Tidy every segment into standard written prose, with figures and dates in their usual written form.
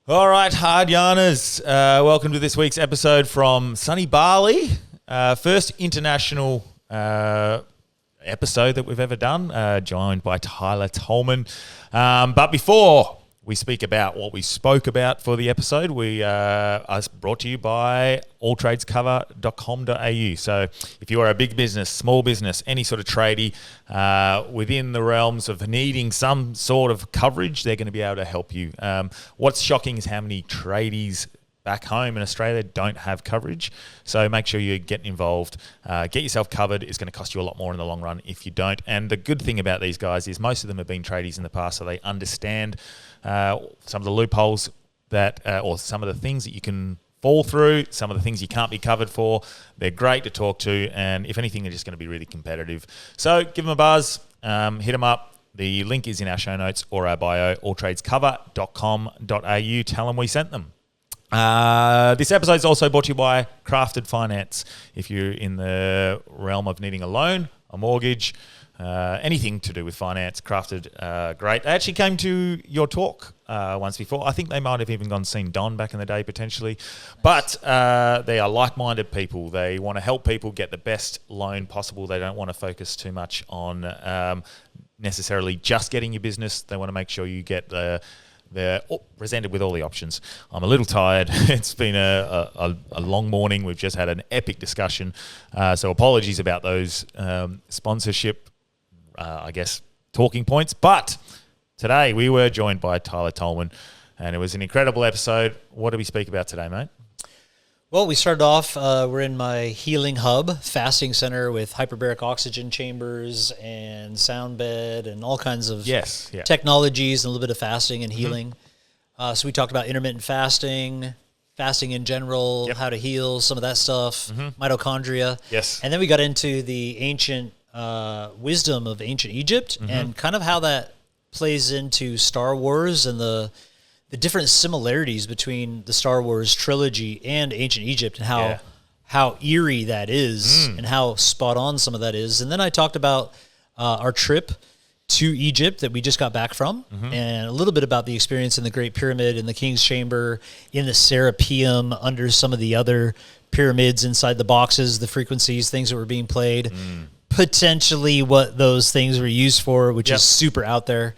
All right, hard yarners. Welcome to this week's episode from sunny Bali. First international episode that we've ever done, joined by Tyler Tolman. But before we speak about what we spoke about for the episode, we are brought to you by alltradescover.com.au. So if you are a big business, small business, any sort of tradie within the realms of needing some sort of coverage, they're going to be able to help you. What's shocking is how many tradies back home in Australia don't have coverage. So make sure you're getting involved. Get yourself covered. It's going to cost you a lot more in the long run if you don't. And the good thing about these guys is most of them have been tradies in the past, so they understand some of the loopholes that, or some of the things that you can fall through, some of the things you can't be covered for. They're great to talk to, and if anything, they're just going to be really competitive. So give them a buzz, hit them up. The link is in our show notes or our bio, alltradescover.com.au. Tell them we sent them. This episode is also brought to you by Crafted Finance. If you're in the realm of needing a loan, a mortgage, anything to do with finance, Crafted, great. They actually came to your talk once before. I think they might have even gone seen Don back in the day potentially. But they are like-minded people. They want to help people get the best loan possible. They don't want to focus too much on necessarily just getting your business. They want to make sure you get they're presented with all the options. I'm a little tired. It's been a long morning. We've just had an epic discussion. So apologies about those sponsorship, talking points. But today we were joined by Tyler Tolman, and it was an incredible episode. What did we speak about today, mate? Well, we started off, we're in my healing hub, fasting center with hyperbaric oxygen chambers and sound bed and all kinds of technologies and a little bit of fasting and healing. So we talked about intermittent fasting in general, how to heal, some of that stuff, mitochondria. Yes. And then we got into the ancient wisdom of ancient Egypt and kind of how that plays into Star Wars and the different similarities between the Star Wars trilogy and ancient Egypt and how eerie that is and how spot on some of that is. And then I talked about our trip to Egypt that we just got back from and a little bit about the experience in the Great Pyramid, in the King's Chamber, in the Serapeum, under some of the other pyramids inside the boxes, the frequencies, things that were being played, potentially what those things were used for, which is super out there.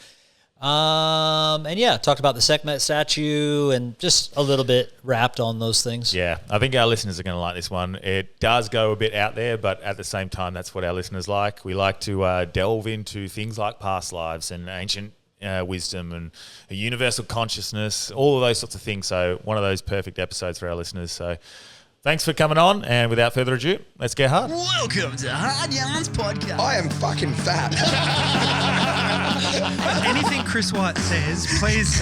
Talked about the Sekhmet statue and just a little bit wrapped on those things. Yeah, I think our listeners are going to like this one. It does go a bit out there, but at the same time, that's what our listeners like. We like to delve into things like past lives and ancient wisdom and a universal consciousness, all of those sorts of things. So one of those perfect episodes for our listeners. So thanks for coming on, and without further ado, let's get hard. Welcome to Hard Yarns Podcast. I am fucking fat. Anything Chris White says, please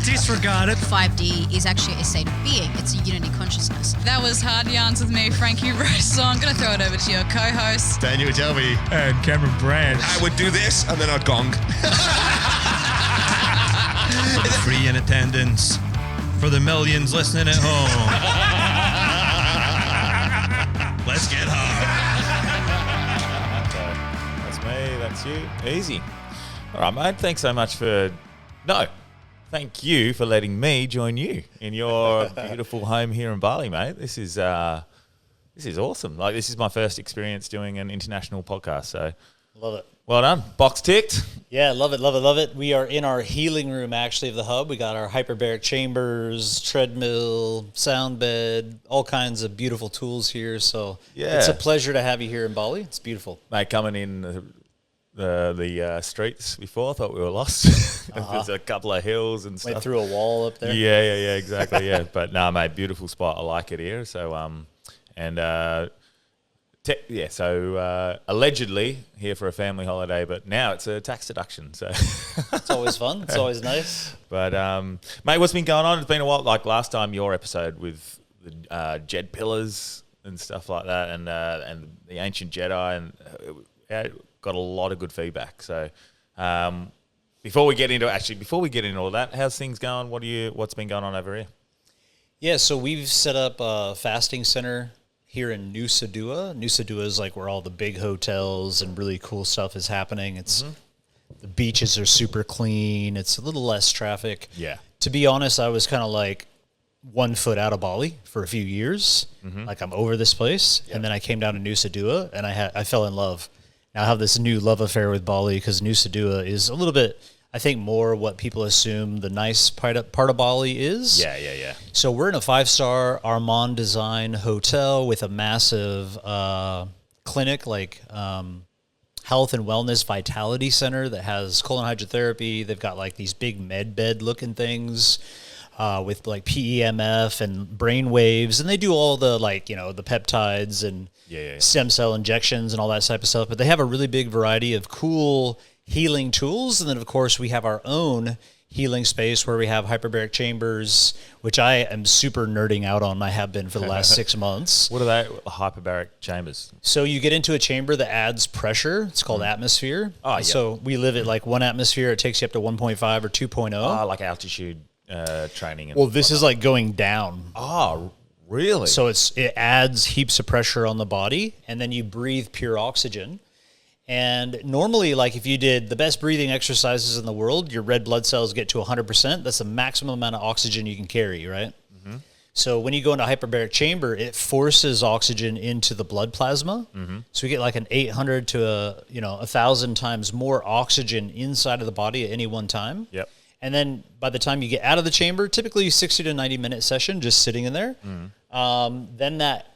disregard it. 5D is actually a state of being. It's a unity consciousness. That was Hard Yarns with me, Frankie Rose. So I'm going to throw it over to your co-host, Daniel Jelby. And Cameron Brand. I would do this and then I'd gong. Free in attendance for the millions listening at home. Let's get hard. That's me, that's you. Easy. All right, mate. Thanks so much thank you for letting me join you in your beautiful home here in Bali, mate. This is awesome. Like, this is my first experience doing an international podcast, so Love it. Well done. Box ticked. Yeah, love it, love it, love it. We are in our healing room, actually, of the hub. We got our hyperbaric chambers, treadmill, sound bed, all kinds of beautiful tools here. So it's a pleasure to have you here in Bali. It's beautiful. Mate, coming in the streets before, I thought we were lost. There's a couple of hills and stuff. Went through a wall up there. Yeah, exactly, yeah. But no, mate, beautiful spot. I like it here. So, so allegedly here for a family holiday, but now it's a tax deduction. So it's always fun. It's always nice. But mate, what's been going on? It's been a while. Like last time, your episode with the Jed pillars and stuff like that, and the ancient Jedi, and got a lot of good feedback. So before we get into all that, how's things going? What's been going on over here? Yeah, so we've set up a fasting center here in Nusa Dua. Nusa Dua is like where all the big hotels and really cool stuff is happening. It's the beaches are super clean. It's a little less traffic. Yeah. To be honest, I was kind of like 1 foot out of Bali for a few years. Like I'm over this place. And then I came down to Nusa Dua and I fell in love. Now I have this new love affair with Bali because Nusa Dua is a little bit, I think, more what people assume the nice part of Bali is. Yeah. So we're in a 5-star Armand design hotel with a massive clinic, like health and wellness vitality center that has colon hydrotherapy. They've got like these big med bed looking things with like PEMF and brain waves, and they do all the like, you know, the peptides and stem cell injections and all that type of stuff. But they have a really big variety of cool healing tools. And then of course we have our own healing space where we have hyperbaric chambers, which I am super nerding out on. I have been for the last 6 months. What are they? Hyperbaric chambers. So you get into a chamber that adds pressure. It's called atmosphere. Oh, yeah. So we live at like 1 atmosphere. It takes you up to 1.5 or 2.0. Oh, like altitude training. And Well, this is like going down. Oh, really? So it adds heaps of pressure on the body, and then you breathe pure oxygen. And normally, like if you did the best breathing exercises in the world, your red blood cells get to 100%. That's the maximum amount of oxygen you can carry, right? So when you go into a hyperbaric chamber, it forces oxygen into the blood plasma. So we get like an 800 to 1,000 times more oxygen inside of the body at any one time. Yep. And then by the time you get out of the chamber, typically 60 to 90 minute session, just sitting in there, then that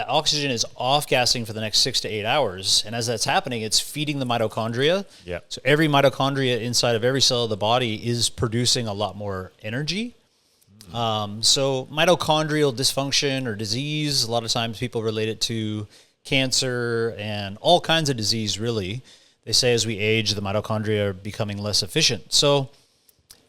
oxygen is off-gassing for the next 6 to 8 hours. And as that's happening, it's feeding the mitochondria. Yep. So every mitochondria inside of every cell of the body is producing a lot more energy. So mitochondrial dysfunction or disease, a lot of times people relate it to cancer and all kinds of disease, really. They say as we age, the mitochondria are becoming less efficient. So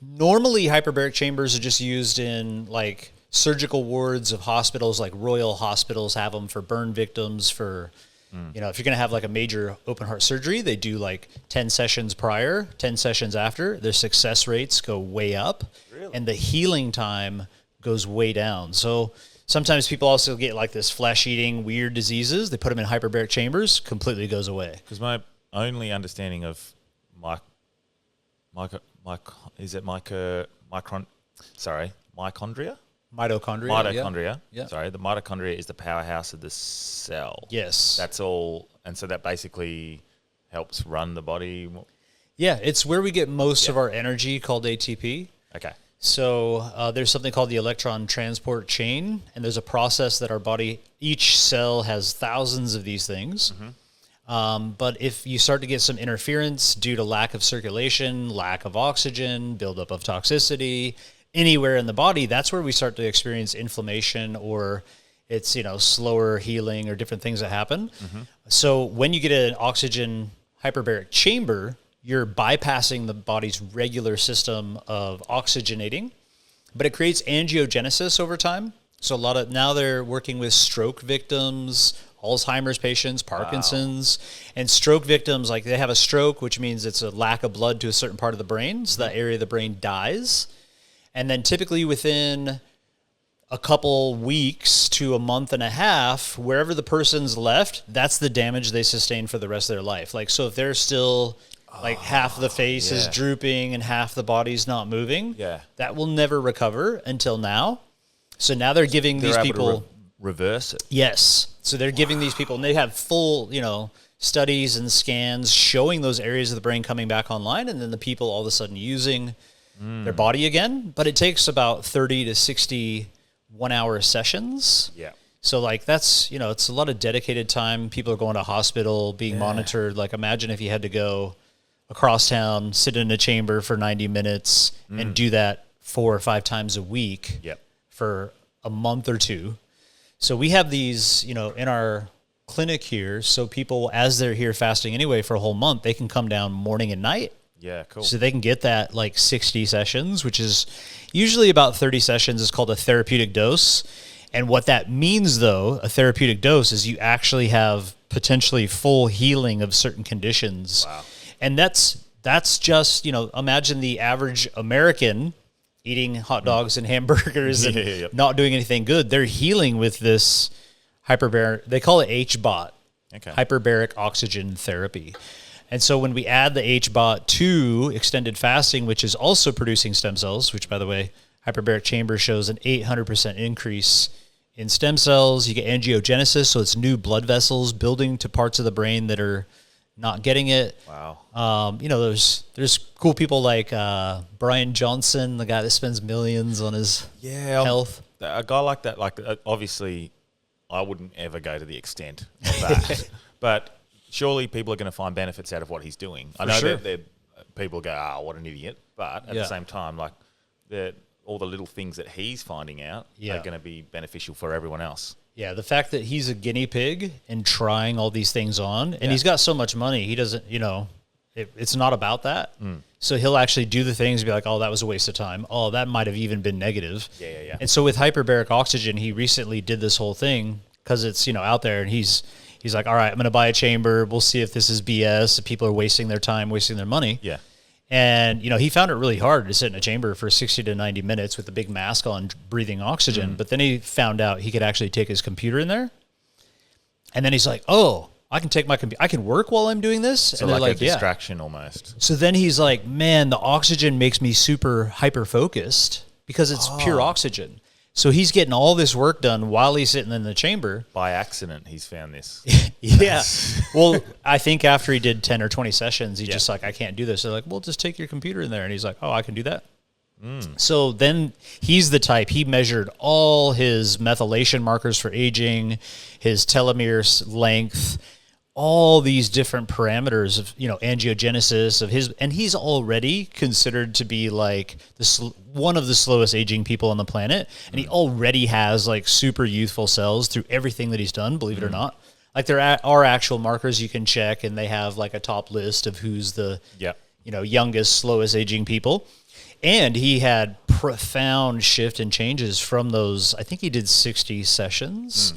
normally hyperbaric chambers are just used in like surgical wards of hospitals, like Royal Hospitals have them for burn victims, for, if you're going to have like a major open heart surgery, they do like 10 sessions prior, 10 sessions after. Their success rates go way up, and the healing time goes way down. So sometimes people also get like this flesh-eating weird diseases. They put them in hyperbaric chambers, completely goes away. Because my only understanding of mitochondria? Mitochondria. Yeah. Sorry, the mitochondria is the powerhouse of the cell. Yes. That's all. And so that basically helps run the body. Yeah, it's where we get most of our energy, called ATP. Okay. So there's something called the electron transport chain, and there's a process that our body, each cell has thousands of these things. But if you start to get some interference due to lack of circulation, lack of oxygen, buildup of toxicity, anywhere in the body, that's where we start to experience inflammation, or it's, slower healing or different things that happen. So when you get an oxygen hyperbaric chamber, you're bypassing the body's regular system of oxygenating, but it creates angiogenesis over time. So now they're working with stroke victims, Alzheimer's patients, Parkinson's, and stroke victims, like they have a stroke, which means it's a lack of blood to a certain part of the brain. So that area of the brain dies. And then typically within a couple weeks to a month and a half, wherever the person's left, that's the damage they sustain for the rest of their life. Like, so if they're still like half of the face is drooping and half the body's not moving, that will never recover until now. So now they're giving these people reverse it. Yes. So they're giving these people, and they have full, studies and scans showing those areas of the brain coming back online, and then the people all of a sudden using their body again. But it takes about 30 to 60 1-hour sessions. Yeah. So like that's, it's a lot of dedicated time. People are going to hospital, being monitored. Like imagine if you had to go across town, sit in a chamber for 90 minutes and do that 4 or 5 times a week for a month or two. So we have these, in our clinic here. So people, as they're here fasting anyway for a whole month, they can come down morning and night. Yeah, cool. So they can get that like 60 sessions, which is usually about 30 sessions is called a therapeutic dose. And what that means, though, a therapeutic dose, is you actually have potentially full healing of certain conditions. Wow. And that's just, imagine the average American eating hot dogs and hamburgers and not doing anything good. They're healing with this hyperbaric, they call it HBOT, hyperbaric oxygen therapy. And so when we add the HBOT to extended fasting, which is also producing stem cells, which, by the way, hyperbaric chamber shows an 800% increase in stem cells. You get angiogenesis, so it's new blood vessels building to parts of the brain that are not getting it. Wow. There's cool people like Brian Johnson, the guy that spends millions on his health. A guy like that, obviously, I wouldn't ever go to the extent of that. But surely people are going to find benefits out of what he's doing. I know that people go, "Oh, what an idiot!" But at the same time, all the little things that he's finding out are going to be beneficial for everyone else. Yeah, the fact that he's a guinea pig and trying all these things on, and he's got so much money, he doesn't, it's not about that. So he'll actually do the things and be like, oh, that was a waste of time. Oh, that might have even been negative. Yeah. And so with hyperbaric oxygen, he recently did this whole thing because it's, out there, and he's like, all right, I'm going to buy a chamber. We'll see if this is BS. If people are wasting their time, wasting their money. Yeah. And, he found it really hard to sit in a chamber for 60 to 90 minutes with a big mask on, breathing oxygen. But then he found out he could actually take his computer in there. And then he's like, oh, I can take my computer. I can work while I'm doing this. So and they're like a distraction almost. So then he's like, man, the oxygen makes me super hyper-focused because it's pure oxygen. So he's getting all this work done while he's sitting in the chamber. By accident, he's found this. Yeah. Well, I think after he did 10 or 20 sessions, he's just like, I can't do this. They're like, well, just take your computer in there. And he's like, oh, I can do that. So then he's the type, he measured all his methylation markers for aging, his telomere length, all these different parameters of, angiogenesis of his, and he's already considered to be like one of the slowest aging people on the planet. And he already has like super youthful cells through everything that he's done, believe it or not. Like there are actual markers you can check, and they have like a top list of who's the, youngest, slowest aging people. And he had profound shift and changes from those. I think he did 60 sessions.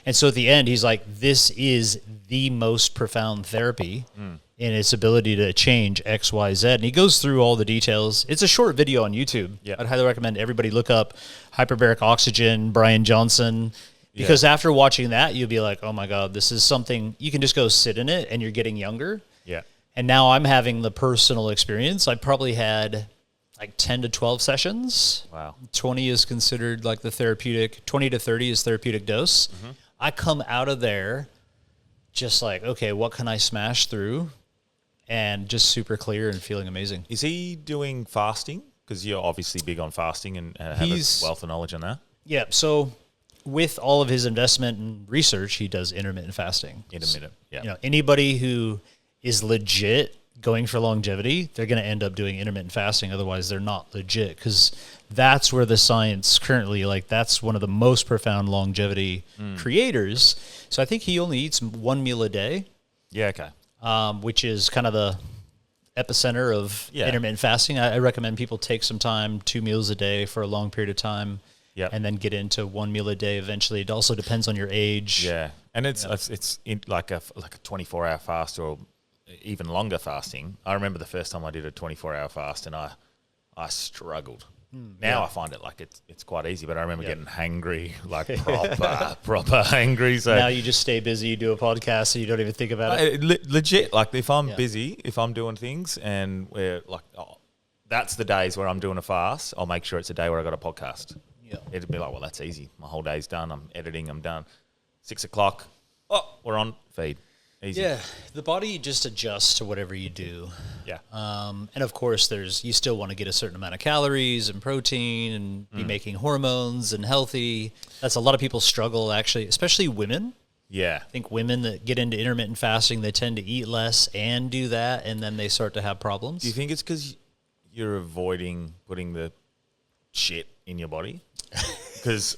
And so at the end, he's like, this is the most profound therapy in its ability to change X, Y, Z. And he goes through all the details. It's a short video on YouTube. Yeah. I'd highly recommend everybody look up hyperbaric oxygen, Brian Johnson. Because after watching that, you'll be like, oh my God, this is something, you can just go sit in it and you're getting younger. Yeah. And now I'm having the personal experience. I probably had like 10 to 12 sessions. Wow. 20 is considered like the therapeutic, 20 to 30 is therapeutic dose. I come out of there just like, okay, what can I smash through? And just super clear and feeling amazing. Is he doing fasting? Because you're obviously big on fasting and have a wealth of knowledge on that. Yeah. So with all of his investment and research, he does intermittent fasting. Yeah. Anybody who is legit going for longevity, they're going to end up doing intermittent fasting. Otherwise, they're not legit, because that's where the science currently, that's one of the most profound longevity creators. So I think he only eats one meal a day. Yeah, okay. Which is kind of the epicenter of intermittent fasting. I recommend people take some time, 2 meals a day for a long period of time, and then get into 1 meal a day eventually. It also depends on your age. Yeah, and it's like a 24-hour fast or even longer fasting. I remember the first time I did a 24-hour fast, and I struggled. Now I find it it's quite easy, but I remember getting hangry, proper hangry. So now you just stay busy, you do a podcast, so you don't even think about it. Legit, if I'm busy, if I'm doing things, and we're that's the days where I'm doing a fast, I'll make sure it's a day where I got a podcast. Yeah, it'd be like, well, that's easy. My whole day's done. I'm editing. I'm done. 6 o'clock. Oh, we're on feed. Easy. Yeah, the body just adjusts to whatever you do. Yeah. And of course, you still want to get a certain amount of calories and protein and be making hormones and healthy. That's a lot of people struggle, actually, especially women. Yeah. I think women that get into intermittent fasting, they tend to eat less and do that, and then they start to have problems. Do you think it's because you're avoiding putting the shit in your body? Because...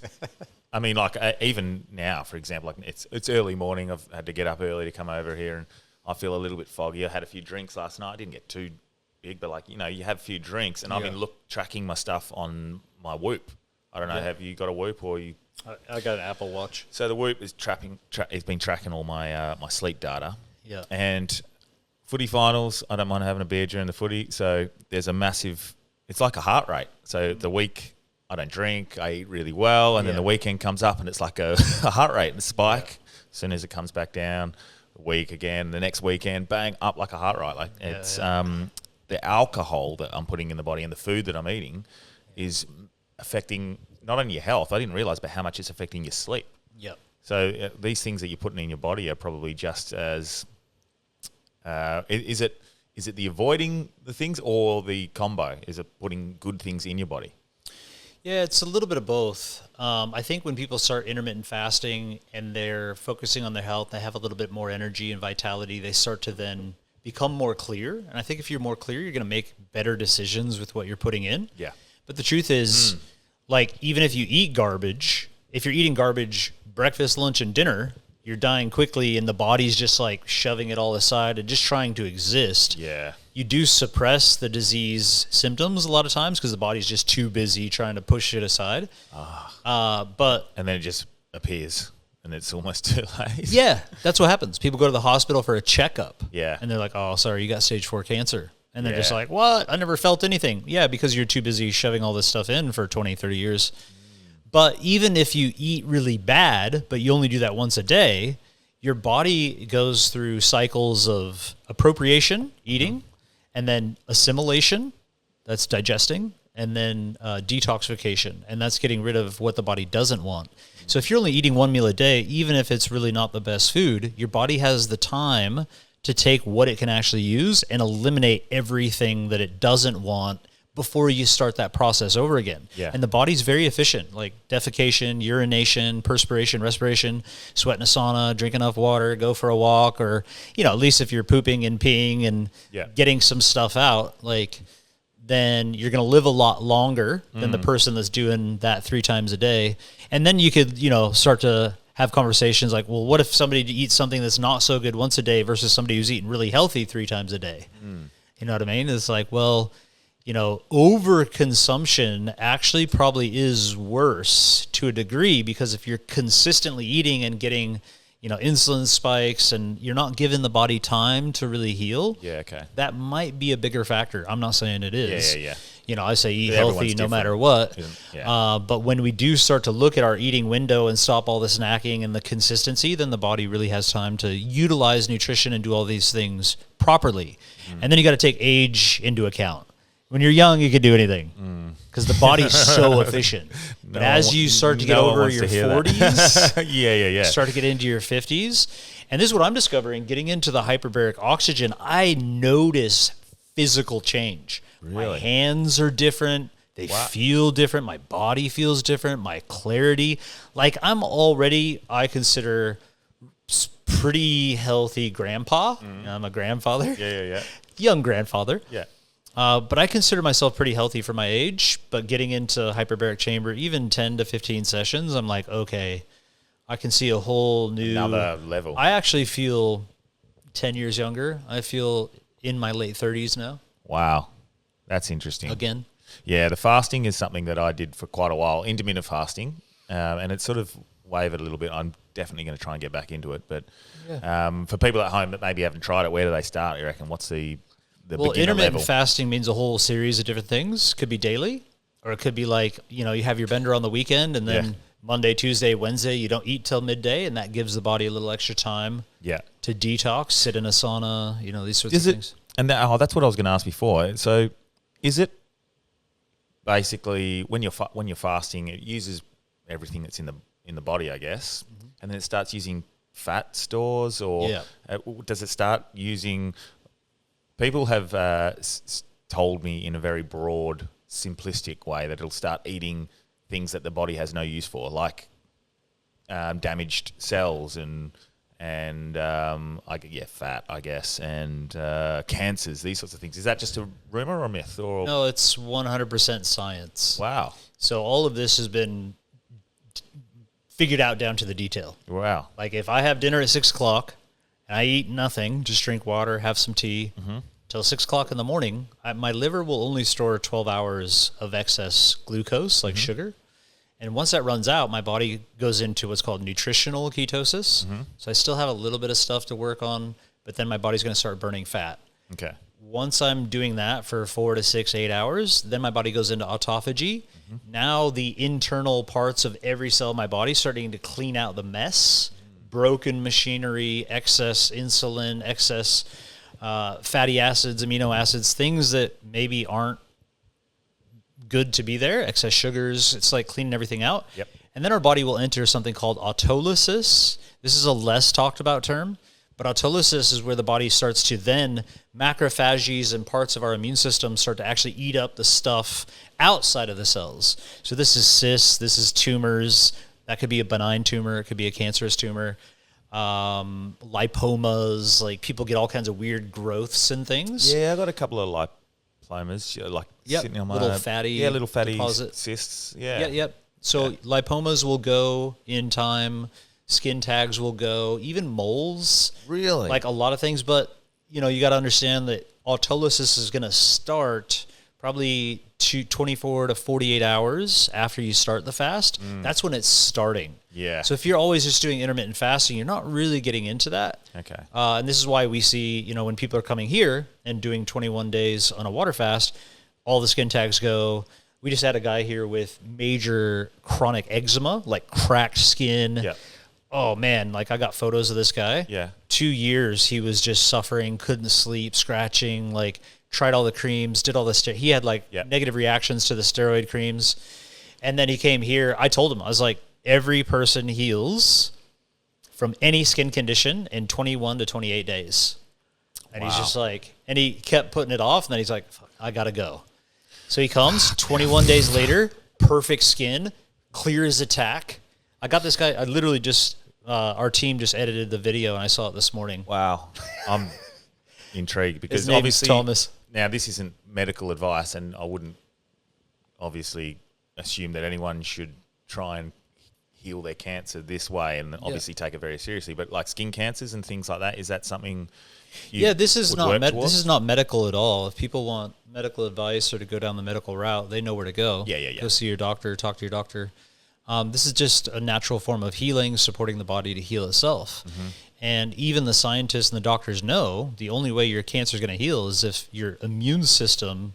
I mean, even now, for example, it's early morning. I've had to get up early to come over here, and I feel a little bit foggy. I had a few drinks last night. I didn't get too big, but you have a few drinks, and I've been tracking my stuff on my Whoop. I don't know. Have you got a Whoop or you? I got an Apple Watch. So the Whoop is it's been tracking all my my sleep data. Yeah. And footy finals, I don't mind having a beer during the footy. So there's a massive. It's like a heart rate. So the week. I don't drink, I eat really well, and then the weekend comes up and it's like a heart rate and a spike. As soon as it comes back down, the week again, the next weekend, bang, up like a heart rate. It's the alcohol that I'm putting in the body and the food that I'm eating is affecting not only your health, I didn't realize, but how much it's affecting your sleep. Yep. So these things that you're putting in your body are probably just as is it the avoiding the things or the combo? Is it putting good things in your body? Yeah, it's a little bit of both. I think when people start intermittent fasting and they're focusing on their health, they have a little bit more energy and vitality, they start to then become more clear. And I think if you're more clear, you're going to make better decisions with what you're putting in. Yeah. But the truth is, like, even if you eat garbage, if you're eating garbage breakfast, lunch, and dinner, you're dying quickly and the body's just like shoving it all aside and just trying to exist. Yeah. You do suppress the disease symptoms a lot of times because the body's just too busy trying to push it aside. But And then it just appears and it's almost too late. yeah, that's what happens. People go to the hospital for a checkup. Yeah. And they're like, oh, sorry, you got stage 4 cancer. And they're just Yeah. like, what? I never felt anything. Yeah, because you're too busy shoving all this stuff in for 20, 30 years. But even if you eat really bad, but you only do that once a day, your body goes through cycles of appropriation, eating, and then assimilation, that's digesting, and then detoxification, and that's getting rid of what the body doesn't want. So if you're only eating one meal a day, even if it's really not the best food, your body has the time to take what it can actually use and eliminate everything that it doesn't want before you start that process over again. Yeah. And the body's very efficient, like defecation, urination, perspiration, respiration, sweat in a sauna, drink enough water, go for a walk, or, at least if you're pooping and peeing and getting some stuff out, like, then you're going to live a lot longer than the person that's doing that 3 times a day. And then you could, start to have conversations like, well, what if somebody eats something that's not so good once a day versus somebody who's eating really healthy 3 times a day? You know what I mean? It's like, well, overconsumption actually probably is worse to a degree, because if you're consistently eating and getting, insulin spikes and you're not giving the body time to really heal, that might be a bigger factor. I'm not saying it is. Yeah. I say eat Everyone's healthy no different. matter what. Yeah. But when we do start to look at our eating window and stop all the snacking and the consistency, then the body really has time to utilize nutrition and do all these things properly. And then you got to take age into account. When you're young, you can do anything because the body's so efficient. But as you start to get over your 40s, start to get into your 50s, and this is what I'm discovering, getting into the hyperbaric oxygen, I notice physical change. Really? My hands are different. They feel different. My body feels different. My clarity. Like, I consider pretty healthy grandpa. I'm a grandfather. Yeah. Young grandfather. Yeah. But I consider myself pretty healthy for my age. But getting into hyperbaric chamber, even 10 to 15 sessions, I'm like, okay, I can see a whole new... Another level. I actually feel 10 years younger. I feel in my late 30s now. Wow. That's interesting. Again. Yeah, the fasting is something that I did for quite a while, intermittent fasting, and it sort of wavered a little bit. I'm definitely going to try and get back into it. But for people at home that maybe haven't tried it, where do they start, you reckon? What's the beginner intermittent level? fasting means a whole series of different things. Could be daily, or it could be like, you have your bender on the weekend, and then Monday, Tuesday, Wednesday, you don't eat till midday, and that gives the body a little extra time to detox, sit in a sauna, these sorts of things. And that's what I was going to ask before. So is it basically when you're fasting, it uses everything that's in the body, I guess, and then it starts using fat stores, or does it start using... People have told me in a very broad, simplistic way that it'll start eating things that the body has no use for, like damaged cells and fat, I guess, and cancers, these sorts of things. Is that just a rumor or a myth? Or No, it's 100% science. Wow. So all of this has been figured out down to the detail. Wow. Like, if I have dinner at 6 o'clock and I eat nothing, just drink water, have some tea, till 6 o'clock in the morning, my liver will only store 12 hours of excess glucose, like sugar. And once that runs out, my body goes into what's called nutritional ketosis. So I still have a little bit of stuff to work on, but then my body's going to start burning fat. Okay. Once I'm doing that for 4 to 6, 8 hours, then my body goes into autophagy. Now the internal parts of every cell of my body starting to clean out the mess, broken machinery, excess insulin, excess fatty acids, amino acids, things that maybe aren't good to be there, excess sugars. It's like cleaning everything out. Yep. And then our body will enter something called autolysis. This is a less talked about term, but autolysis is where the body starts to then macrophages and parts of our immune system start to actually eat up the stuff outside of the cells. So this is cysts, this is tumors. That could be a benign tumor, it could be a cancerous tumor. Lipomas, like people get all kinds of weird growths and things. Yeah, I got a couple of lipomas, like sitting on my little fatty deposit. cysts. Yep. So lipomas will go in time. Skin tags will go. Even moles. Really? Like a lot of things. But, you got to understand that autolysis is going to start probably 24 to 48 hours after you start the fast. That's when it's starting. Yeah. So if you're always just doing intermittent fasting, you're not really getting into that. Okay. And this is why we see, when people are coming here and doing 21 days on a water fast, all the skin tags go. We just had a guy here with major chronic eczema, like cracked skin. Yeah. Oh, man, like I got photos of this guy. Yeah. 2 years he was just suffering, couldn't sleep, scratching, like tried all the creams, did all the he had like negative reactions to the steroid creams. And then he came here. I told him, I was like, every person heals from any skin condition in 21 to 28 days. And he's just like, and he kept putting it off. And then he's like, fuck, I got to go. So he comes 21 days later, perfect skin, clear as a tack. I got this guy, I literally just, our team just edited the video and I saw it this morning. Wow. I'm intrigued because His name's obviously Thomas. Now this isn't medical advice and I wouldn't obviously assume that anyone should try and heal their cancer this way and obviously take it very seriously. But like skin cancers and things like that, is that something this is would not work this towards? is not medical at all. If people want medical advice or to go down the medical route, they know where to go. Yeah. Go see your doctor, talk to your doctor. This is just a natural form of healing, supporting the body to heal itself. Mm-hmm. And even the scientists and the doctors know the only way your cancer is going to heal is if your immune system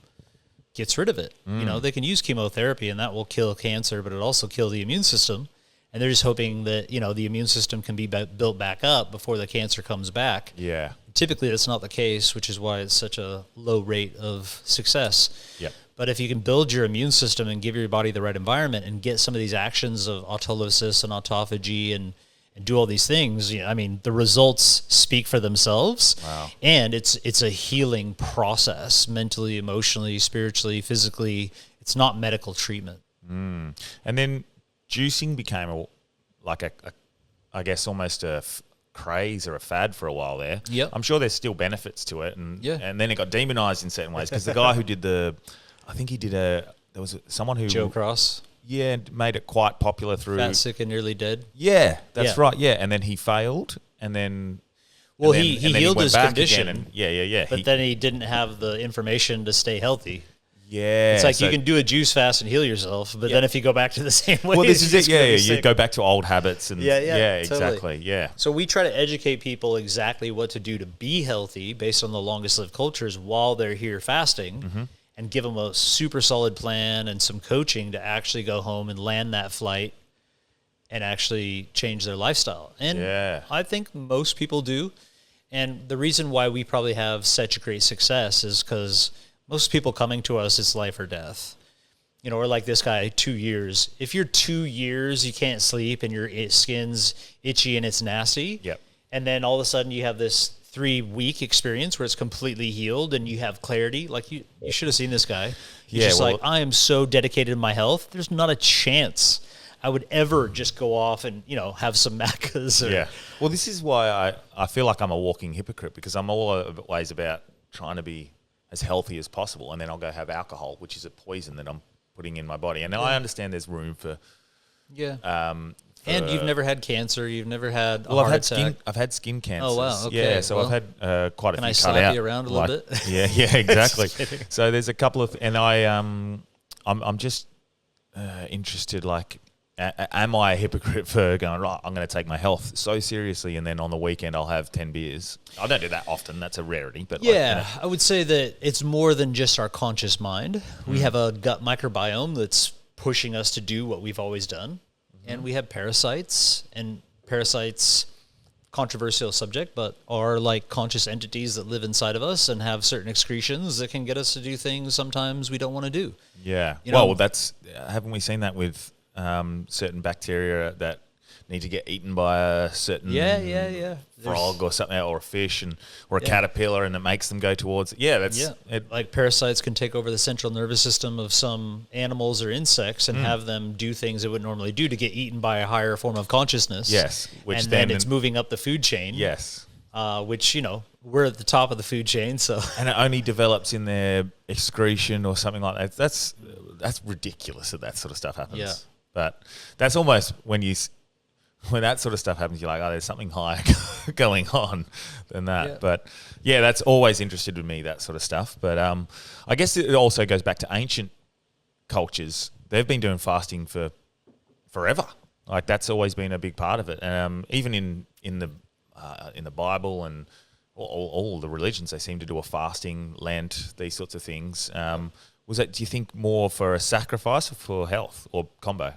gets rid of it. They can use chemotherapy and that will kill cancer, but it also kill the immune system. And they're just hoping that, the immune system can be built back up before the cancer comes back. Yeah. Typically, that's not the case, which is why it's such a low rate of success. Yep. But if you can build your immune system and give your body the right environment and get some of these actions of autolysis and autophagy and do all these things, the results speak for themselves. Wow. And it's a healing process, mentally, emotionally, spiritually, physically. It's not medical treatment. And then juicing became I guess almost a craze or a fad for a while there. Yep. I'm sure there's still benefits to it, and then it got demonized in certain ways because the guy who did there was someone who Joe Cross. Yeah, made it quite popular through Fat, sick, and nearly dead. Yeah, that's right. Yeah, and then he failed, and then he healed his condition. And But then he didn't have the information to stay healthy. Yeah, it's like you can do a juice fast and heal yourself, but then if you go back to the same way, well, this is it. Yeah, you go back to old habits, and totally. Exactly. Yeah. So we try to educate people exactly what to do to be healthy based on the longest lived cultures while they're here fasting, and give them a super solid plan and some coaching to actually go home and land that flight and actually change their lifestyle. And I think most people do. And the reason why we probably have such great success is because most people coming to us, it's life or death. Or like this guy, 2 years. If you're 2 years, you can't sleep and your skin's itchy and it's nasty. Yep. And then all of a sudden you have this 3-week experience where it's completely healed and you have clarity. Like you should have seen this guy. He's just like, I am so dedicated to my health. There's not a chance I would ever just go off and, have some macas. Well, this is why I feel like I'm a walking hypocrite because I'm always about trying to be as healthy as possible, and then I'll go have alcohol, which is a poison that I'm putting in my body. And I understand there's room for and you've never had cancer. You've never had a heart attack. I've had skin cancers. Oh wow! Okay. Yeah, so I've had quite a few. Can I cut slap out. you around a little bit? Yeah, exactly. So there's a couple of, and I'm just interested. Like, am I a hypocrite for going right? I'm going to take my health so seriously, and then on the weekend I'll have 10 beers. I don't do that often. That's a rarity. But I would say that it's more than just our conscious mind. We have a gut microbiome that's pushing us to do what we've always done. And we have parasites, and parasites controversial subject, but are like conscious entities that live inside of us and have certain excretions that can get us to do things sometimes we don't want to do. Yeah. You know- Well, that's haven't we seen that with certain bacteria that need to get eaten by a certain Yeah. frog or something, or a fish or a caterpillar, and it makes them go towards it. Yeah, that's Like parasites can take over the central nervous system of some animals or insects and have them do things it would normally do to get eaten by a higher form of consciousness. Yes, and then it's moving up the food chain. yes. Which, we're at the top of the food chain, so And it only develops in their excretion or something like that. That's ridiculous that sort of stuff happens. Yeah. But that's almost when that sort of stuff happens, you're like, oh, there's something higher going on than that. Yeah. But yeah, that's always interested in me, that sort of stuff. But I guess it also goes back to ancient cultures. They've been doing fasting for forever. Like that's always been a big part of it. Even in the Bible and all the religions, they seem to do a fasting, Lent, these sorts of things. Was that, do you think, more for a sacrifice or for health, or combo?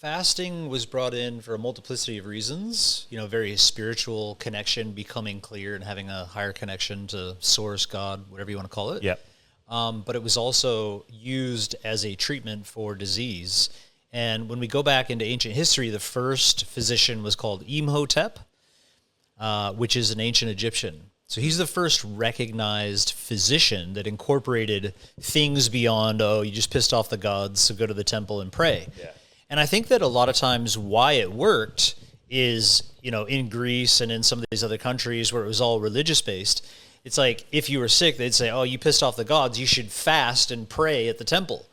Fasting was brought in for a multiplicity of reasons. Very spiritual connection, becoming clear and having a higher connection to source, God, whatever you want to call it. Yep. But it was also used as a treatment for disease. And when we go back into ancient history, the first physician was called Imhotep, which is an ancient Egyptian. So he's the first recognized physician that incorporated things beyond, you just pissed off the gods, so go to the temple and pray. Yeah. And I think that a lot of times why it worked is, in Greece and in some of these other countries where it was all religious-based, it's like if you were sick, they'd say, you pissed off the gods, you should fast and pray at the temple.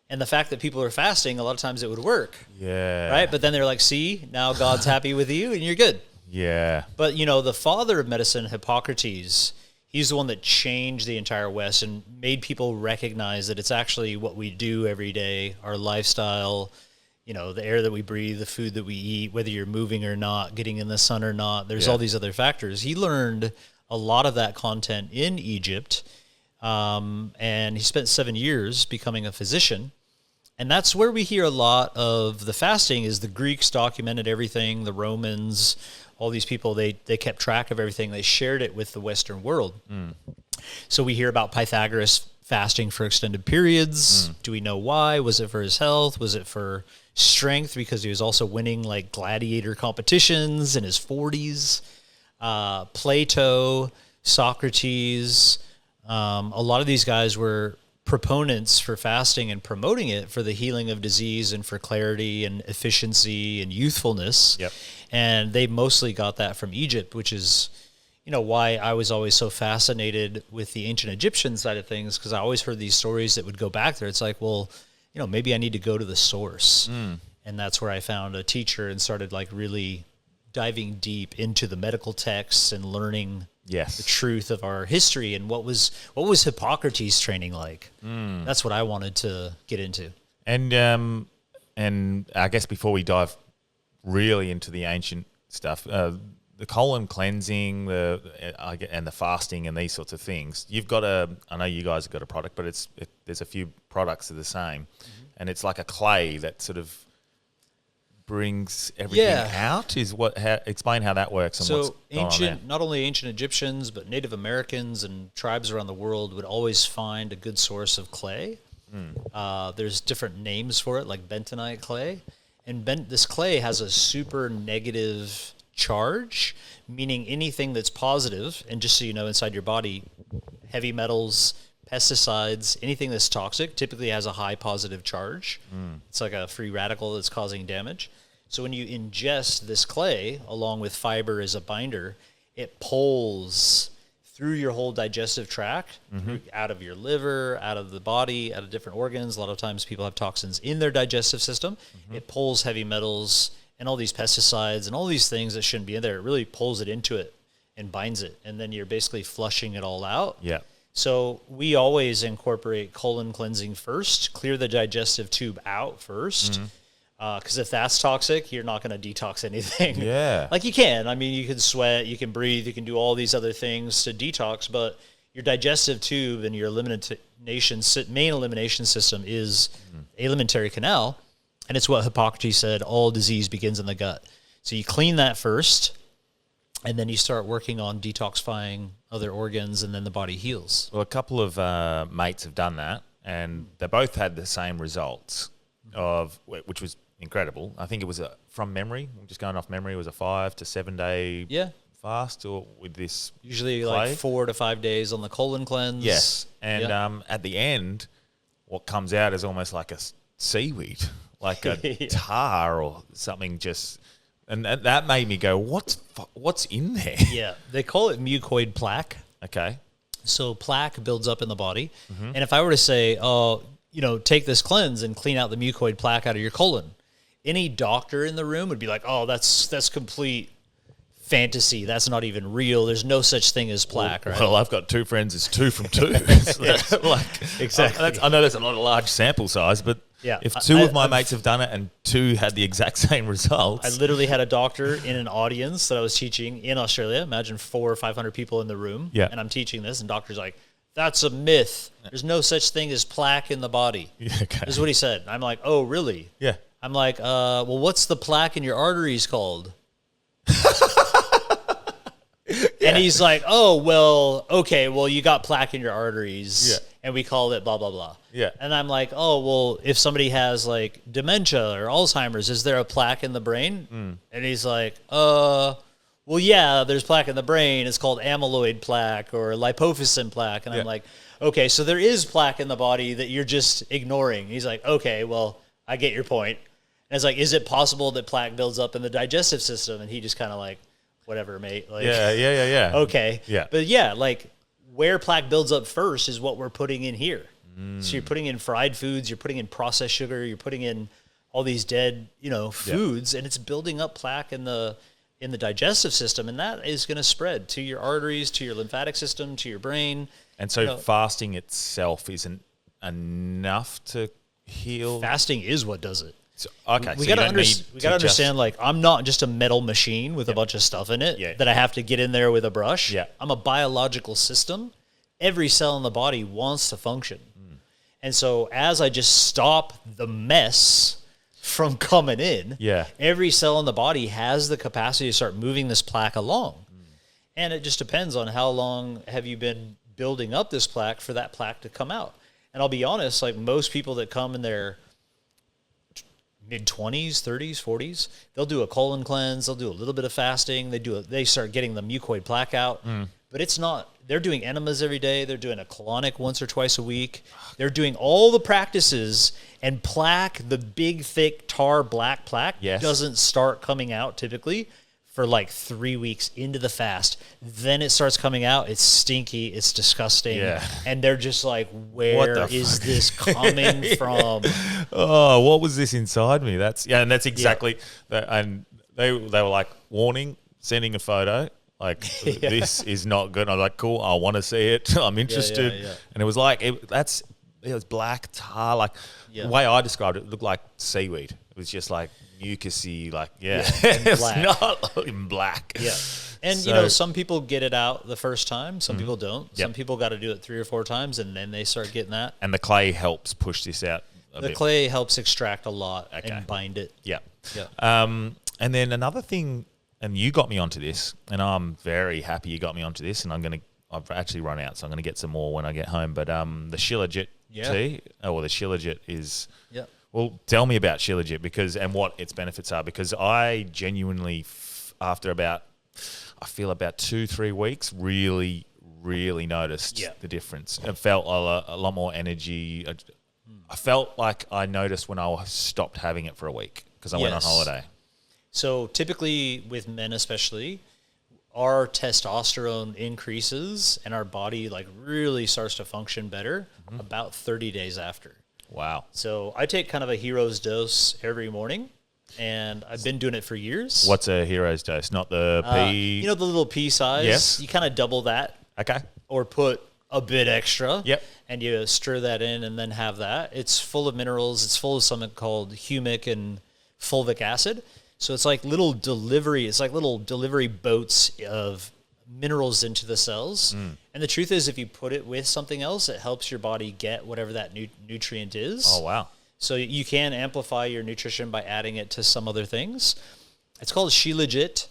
And the fact that people are fasting, a lot of times it would work. Yeah. Right? But then they're like, see, now God's happy with you and you're good. Yeah. But, the father of medicine, Hippocrates, he's the one that changed the entire West and made people recognize that it's actually what we do every day, our lifestyle, the air that we breathe, the food that we eat, whether you're moving or not, getting in the sun or not. There's all these other factors. He learned a lot of that content in Egypt, and he spent 7 years becoming a physician. And that's where we hear a lot of the fasting is the Greeks documented everything, the Romans, all these people, they kept track of everything. They shared it with the Western world. So we hear about Pythagoras fasting for extended periods. Do we know why? Was it for his health? Was it for strength? Because he was also winning like gladiator competitions in his 40s. Plato, Socrates, a lot of these guys were proponents for fasting and promoting it for the healing of disease and for clarity and efficiency and youthfulness. Yep. And they mostly got that from Egypt, which is, why I was always so fascinated with the ancient Egyptian side of things, because I always heard these stories that would go back there. It's like, well, maybe I need to go to the source. And that's where I found a teacher and started like really diving deep into the medical texts and learning the truth of our history and what was Hippocrates training like. That's what I wanted to get into. And I guess before we dive really into the ancient stuff, the colon cleansing, and the fasting and these sorts of things, I know you guys have got a product, but there's a few products that are the same, and it's like a clay that sort of brings everything out. Explain how that works. And so what's going on there. not only ancient Egyptians, but Native Americans and tribes around the world would always find a good source of clay. There's different names for it, like bentonite clay, and this clay has a super negative charge, meaning anything that's positive, and just so you know, inside your body, heavy metals, pesticides, anything that's toxic typically has a high positive charge. It's like a free radical that's causing damage. So when you ingest this clay, along with fiber as a binder, it pulls through your whole digestive tract, out of your liver, out of the body, out of different organs. A lot of times people have toxins in their digestive system. It pulls heavy metals and all these pesticides and all these things that shouldn't be in there. It really pulls it into it and binds it. And then you're basically flushing it all out. Yeah. So we always incorporate colon cleansing first, clear the digestive tube out first. Because if that's toxic, you're not going to detox anything. Yeah. Like you can. I mean, you can sweat, you can breathe, you can do all these other things to detox, but your digestive tube and your main elimination system is alimentary canal. And it's what Hippocrates said, all disease begins in the gut. So you clean that first, and then you start working on detoxifying other organs, and then the body heals. Well, a couple of mates have done that, and they both had the same results, which was incredible. I think it was from memory. I'm just going off memory. It was a 5 to 7 day fast, or with this usually clay. like 4 to 5 days on the colon cleanse. Yes, and at the end, what comes out is almost like a seaweed, like a tar or something. And that made me go, what's in there? Yeah, they call it mucoid plaque. Okay. So plaque builds up in the body. And if I were to say, take this cleanse and clean out the mucoid plaque out of your colon, any doctor in the room would be like, oh, that's complete fantasy. That's not even real. There's no such thing as plaque, right? Well, I've got 2 friends. It's 2 from 2. Exactly. I know that's not a large sample size, but if 2 of my mates have done it and 2 had the exact same results. I literally had a doctor in an audience that I was teaching in Australia. Imagine 400 or 500 people in the room. Yeah. And I'm teaching this, and doctor's like, that's a myth. There's no such thing as plaque in the body. Yeah, okay. This is what he said. I'm like, oh, really? Yeah. I'm like, well, what's the plaque in your arteries called? And he's like, oh, well, okay, well, you got plaque in your arteries, and we call it blah, blah, blah. Yeah. And I'm like, oh, well, if somebody has, like, dementia or Alzheimer's, is there a plaque in the brain? And he's like, well, yeah, there's plaque in the brain. It's called amyloid plaque or lipofuscin plaque. And I'm like, okay, so there is plaque in the body that you're just ignoring. He's like, okay, well, I get your point. And it's like, is it possible that plaque builds up in the digestive system? And he just kind of like, whatever, mate. Like, yeah. Okay. Yeah. But yeah, like where plaque builds up first is what we're putting in here. So you're putting in fried foods, you're putting in processed sugar, you're putting in all these dead, foods, and it's building up plaque in the digestive system, and that is going to spread to your arteries, to your lymphatic system, to your brain. And so fasting itself isn't enough to heal. Fasting is what does it. So, okay, We so got to understand, like, I'm not just a metal machine with a bunch of stuff in it that I have to get in there with a brush. Yeah. I'm a biological system. Every cell in the body wants to function. And so as I just stop the mess from coming in, every cell in the body has the capacity to start moving this plaque along. And it just depends on how long have you been building up this plaque for that plaque to come out. And I'll be honest, like most people that come in their mid-20s, 30s, 40s, they'll do a colon cleanse, they'll do a little bit of fasting, they start getting the mucoid plaque out. But it's not, they're doing enemas every day, they're doing a colonic once or twice a week, they're doing all the practices, and plaque, the big, thick, tar, black plaque, doesn't start coming out typically for like 3 weeks into the fast. Then it starts coming out, it's stinky, it's disgusting, and they're just like, where is this coming from? Oh, what was this inside me? That's exactly that. And they were like, warning, sending a photo. Like, this is not good. And I was like, cool, I want to see it. I'm interested. And it was like, it was black tar. Like, the way I described it, it looked like seaweed. It was just like mucusy, like, it's not in black. Yeah. And, some people get it out the first time. Some people don't. Some people got to do it 3 or 4 times, and then they start getting that. And the clay helps push this out a bit. The clay helps extract a lot and bind it. Yeah. And then another thing, and you got me onto this, and I'm very happy you got me onto this, and I've actually run out, so I'm going to get some more when I get home. But the Shilajit tea, or the Shilajit is... Yeah. Well, tell me about Shilajit and what its benefits are, because I genuinely, after about 2-3 weeks, really, really noticed the difference. It felt a lot more energy. I felt like I noticed when I stopped having it for a week because I went on holiday. So typically with men especially, our testosterone increases and our body like really starts to function better about 30 days after. Wow. So I take kind of a hero's dose every morning, and I've been doing it for years. What's a hero's dose? Not the pea? The little pea size? Yes. You kind of double that. Okay. Or put a bit extra. Yep. And you stir that in and then have that. It's full of minerals. It's full of something called humic and fulvic acid. So it's like little delivery boats of minerals into the cells. And the truth is, if you put it with something else, it helps your body get whatever that nutrient is. Oh, wow. So you can amplify your nutrition by adding it to some other things. It's called Shilajit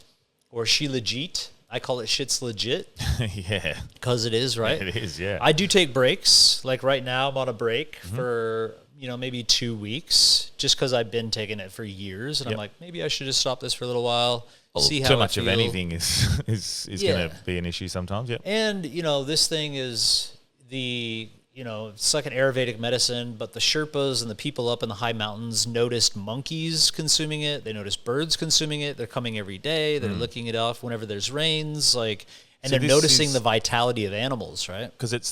or Shilajit. I call it shit's legit Yeah. because it is, right? It is, yeah. I do take breaks. Like right now, I'm on a break for, maybe 2 weeks just because I've been taking it for years. And I'm like, maybe I should just stop this for a little while, see how Too I much of feel. anything is Yeah. going to be an issue sometimes, yeah. And, this thing is it's like an Ayurvedic medicine, but the Sherpas and the people up in the high mountains noticed monkeys consuming it. They noticed birds consuming it. They're coming every day. They're licking it off whenever there's rains. And So they're this noticing is- the vitality of animals, right? Because it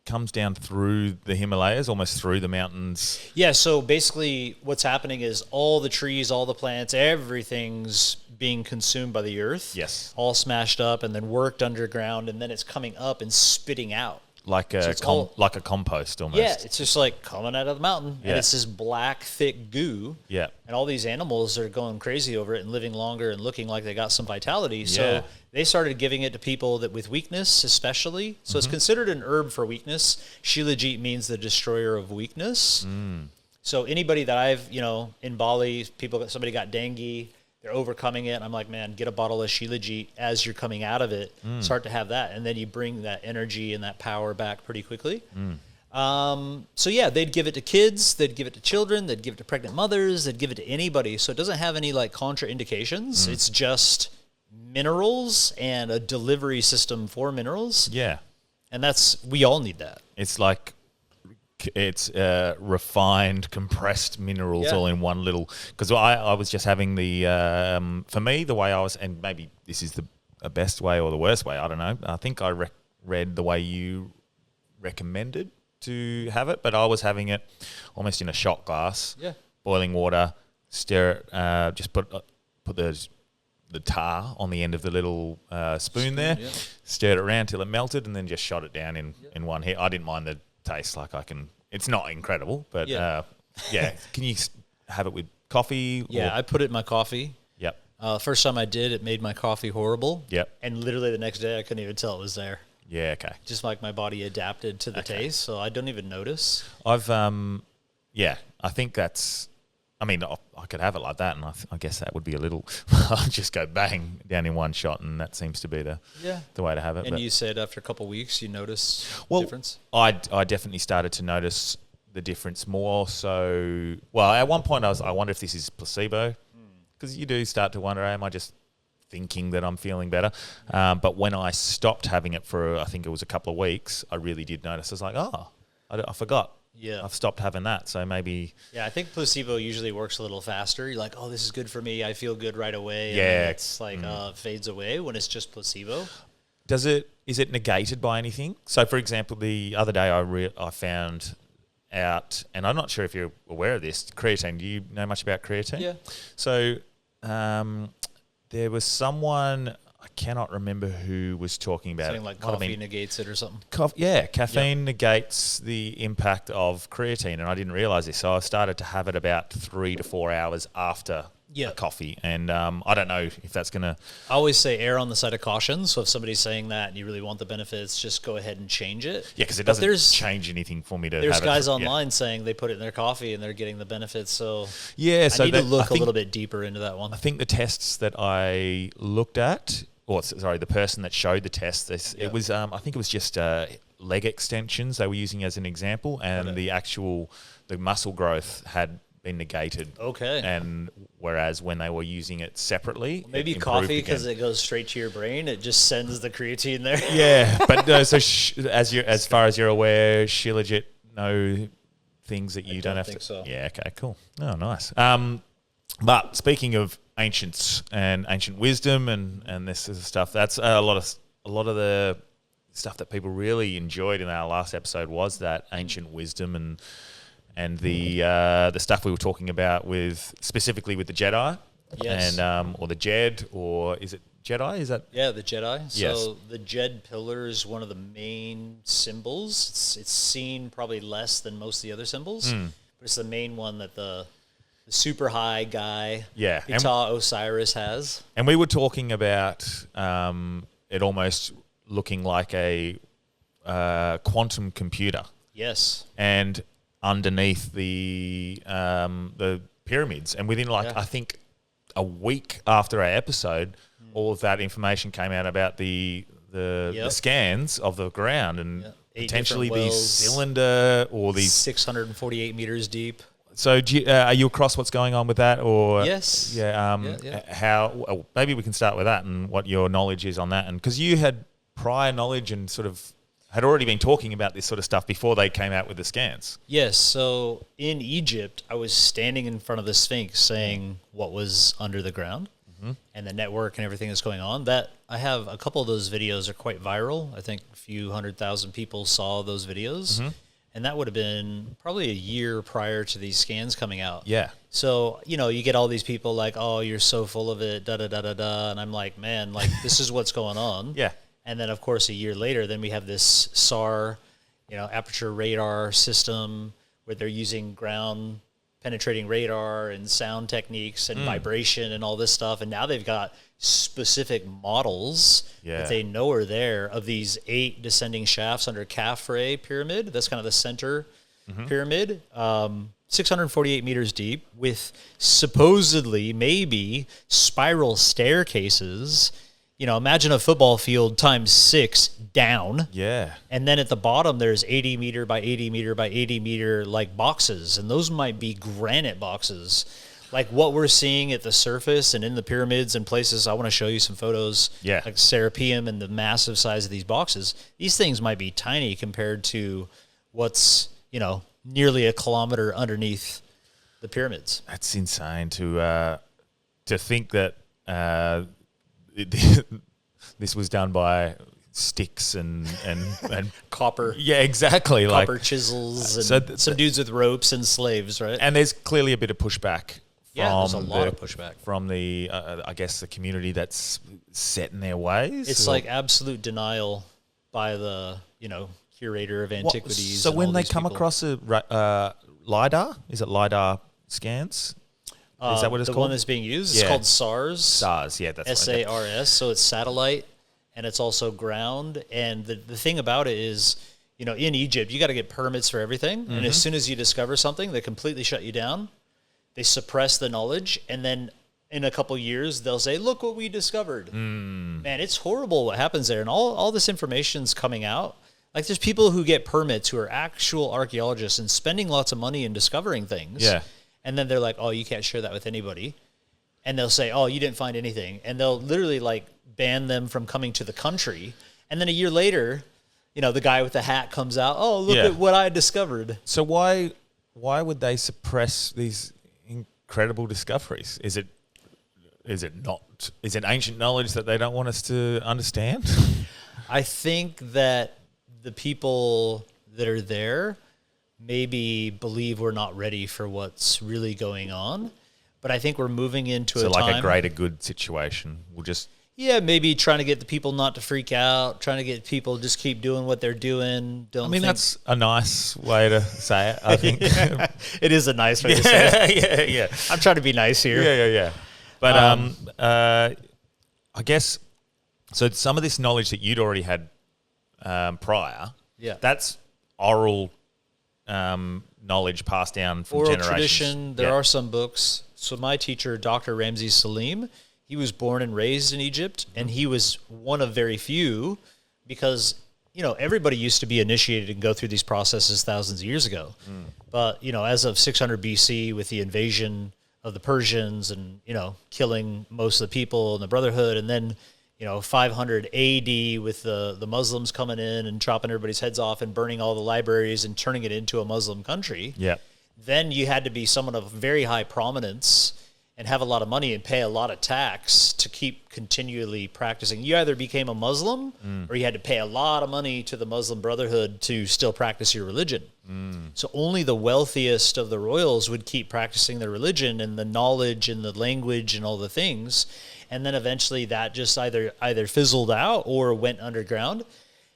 comes down through the Himalayas, almost through the mountains. Yeah, so basically what's happening is all the trees, all the plants, everything's being consumed by the earth. Yes. All smashed up and then worked underground, and then it's coming up and spitting out. Like it's all- like a compost almost. Yeah, it's just like coming out of the mountain, Yeah. and it's this black, thick goo. Yeah. And all these animals are going crazy over it and living longer and looking like they got some vitality. So Yeah. they started giving it to people that with weakness, especially. So Mm-hmm. it's considered an herb for weakness. Shilajit means the destroyer of weakness. So anybody that I've, in Bali, somebody got dengue, they're overcoming it. I'm like, man, get a bottle of Shilajit as you're coming out of it. Start to have that, and then you bring that energy and that power back pretty quickly. So yeah, they'd give it to kids, they'd give it to children, they'd give it to pregnant mothers, they'd give it to anybody. So it doesn't have any like contraindications. It's just minerals and a delivery system for minerals. Yeah. And we all need that. It's like refined, compressed minerals Yeah. all in one little. Because I was just having for me, the way I was, and maybe this is the best way or the worst way, I don't know. I think I read the way you recommended to have it, but I was having it almost in a shot glass. Yeah. Boiling water, stir it, just put the tar on the end of the little spoon there, yeah. stirred it around till it melted, and then just shot it down in one hit. I didn't mind the taste. It's not incredible, but Yeah. yeah. Can you have it with coffee? Yeah, I put it in my coffee. Yep. First time I did, it made my coffee horrible. Yep. And literally the next day, I couldn't even tell it was there. Yeah. Okay. Just like my body adapted to the taste, so I don't even notice. I've I think that's. I mean, I could have it like that, and I guess that would be a little. I'll just go bang down in one shot, and that seems to be the way to have it. And but- you said after a couple of weeks, you notice Well, difference? I definitely started to notice the difference more. So, at one point I wonder if this is placebo, because you do start to wonder, am I just thinking that I'm feeling better? But when I stopped having it for, I think it was a couple of weeks, I really did notice. I was like, I forgot. Yeah. I've stopped having that. So maybe, Yeah, I think placebo usually works a little faster. You're like, oh, this is good for me. I feel good right away. And Yeah. then it's like fades away when it's just placebo. is it negated by anything? So, for example, the other day I found out, and I'm not sure if you're aware of this, creatine. Do you know much about creatine? Yeah. So there was someone, I cannot remember who was talking about Something it. like Might have coffee been- negates it or something. caffeine negates the impact of creatine, and I didn't realize this. So I started to have it about 3 to 4 hours after Yeah. a coffee, and I don't know if that's gonna. I always say err on the side of caution. So if somebody's saying that and you really want the benefits, just go ahead and change it. Yeah, because it But doesn't change anything for me to. There's have guys it. online saying they put it in their coffee and they're getting the benefits. So Yeah, so I need to that- look I think- a little bit deeper into that one. I think the tests that I looked at, the person that showed the test, it was, I think it was just leg extensions they were using as an example, and the muscle growth had been negated. Okay. And whereas when they were using it separately, Maybe it improved coffee because again. it goes straight to your brain. It just sends the creatine there. Yeah, but no, so as far as you're aware, Shilajit, no things that you don't have think to. so. Yeah, okay, cool. Oh, nice. But speaking of ancients and ancient wisdom and this sort of stuff, that's a lot of the stuff that people really enjoyed in our last episode was that ancient wisdom and the stuff we were talking about specifically with the Jedi, Yes. and or the Jed, or is it Jedi? Is that Yeah, the Jedi. Yes. So the Jed pillar is one of the main symbols. It's seen probably less than most of the other symbols, but it's the main one that the super high guy, Yeah, and- Ptah Osiris has. And we were talking about it almost looking like a quantum computer, Yes. and underneath the pyramids, and within Yeah. I think a week after our episode, all of that information came out about the scans of the ground and potentially these cylinder or these 648 meters deep. So are you across what's going on with that, or yes? How? Maybe we can start with that and what your knowledge is on that, and because you had prior knowledge and sort of had already been talking about this sort of stuff before they came out with the scans. Yes. So in Egypt, I was standing in front of the Sphinx saying what was under the ground and the network and everything that's going on. That I have a couple of those videos are quite viral. I think a few 100,000 people saw those videos. And that would have been probably a year prior to these scans coming out. Yeah. So, you get all these people like, oh, you're so full of it, da-da-da-da-da. And I'm like, man, like, this is what's going on. Yeah. And then, of course, a year later, then we have this SAR, aperture radar system where they're using ground penetrating radar and sound techniques and vibration and all this stuff. And now they've got specific models that they know are there of these 8 descending shafts under Khafre pyramid. That's kind of the center pyramid, 648 meters deep with supposedly maybe spiral staircases. Imagine a football field times 6 down. Yeah. And then at the bottom, there's 80 meter by 80 meter by 80 meter like boxes. And those might be granite boxes. Like what we're seeing at the surface and in the pyramids and places. I want to show you some photos. Yeah. Like Serapeum and the massive size of these boxes. These things might be tiny compared to what's, nearly a kilometer underneath the pyramids. That's insane to think that this was done by sticks and Copper. Yeah, exactly. Copper chisels and some dudes with ropes and slaves, right? And there's clearly a bit of pushback. There's a lot of pushback from the, I guess, the community that's set in their ways. It's like absolute denial by the, curator of antiquities. So and when all they these come people. across a LiDAR, is it LiDAR scans? Is that what it's the called? one that's being used? It's called SARS. SARS, yeah, that's right. SARS. So it's satellite, and it's also ground. And the thing about it is, in Egypt, you got to get permits for everything. And as soon as you discover something, they completely shut you down. They suppress the knowledge, and then in a couple years, they'll say, look what we discovered. Man, it's horrible what happens there. And all this information's coming out. Like there's people who get permits who are actual archaeologists and spending lots of money in discovering things. Yeah. And then they're like, oh, you can't share that with anybody. And they'll say, oh, you didn't find anything. And they'll literally like ban them from coming to the country. And then a year later, the guy with the hat comes out, oh, look at what I discovered. So why would they suppress these incredible discoveries? Is it ancient knowledge that they don't want us to understand? I think that the people that are there maybe believe we're not ready for what's really going on. But I think we're moving into a time... So like a greater good situation. We'll just... Yeah, maybe trying to get the people not to freak out, trying to get people to just keep doing what they're doing. That's a nice way to say it, I think. It is a nice way to say it. Yeah. I'm trying to be nice here. Yeah. But I guess, so some of this knowledge that you'd already had prior, that's oral knowledge passed down from oral generations. Tradition. There are some books. So my teacher, Dr. Ramses Salim, he was born and raised in Egypt, and he was one of very few because, everybody used to be initiated and go through these processes thousands of years ago. But, as of 600 BC with the invasion of the Persians and, killing most of the people in the Brotherhood, and then, 500 AD with the Muslims coming in and chopping everybody's heads off and burning all the libraries and turning it into a Muslim country. Yeah. Then you had to be someone of very high prominence and have a lot of money and pay a lot of tax to keep continually practicing. You either became a Muslim or you had to pay a lot of money to the Muslim Brotherhood to still practice your religion. So only the wealthiest of the royals would keep practicing their religion and the knowledge and the language and all the things. And then eventually that just either fizzled out or went underground.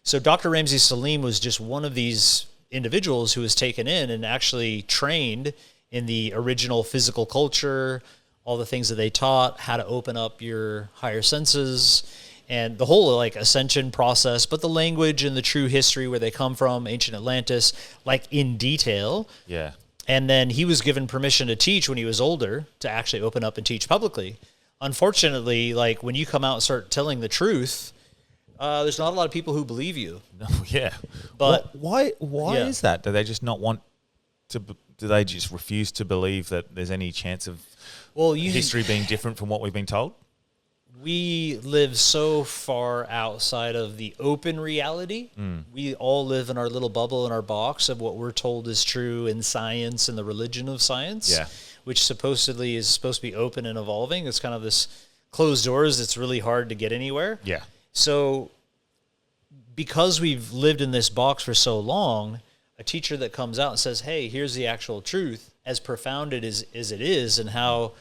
So Dr. Ramses Salim was just one of these individuals who was taken in and actually trained in the original physical culture, all the things that they taught, how to open up your higher senses, and the whole ascension process, but the language and the true history where they come from, ancient Atlantis, in detail. Yeah. And then he was given permission to teach when he was older, to actually open up and teach publicly. unfortunately, like when you come out and start telling the truth, there's not a lot of people who believe you. Yeah. But why yeah. is that? Do they just not want to? Do they just refuse to believe that there's any chance of history being different from what we've been told? We live so far outside of the open reality. We all live in our little bubble in our box of what we're told is true in science and the religion of science, Yeah. which supposedly is supposed to be open and evolving. It's kind of this closed doors that's really hard to get anywhere. Yeah. So because we've lived in this box for so long, a teacher that comes out and says, hey, here's the actual truth, as profound as it is, and how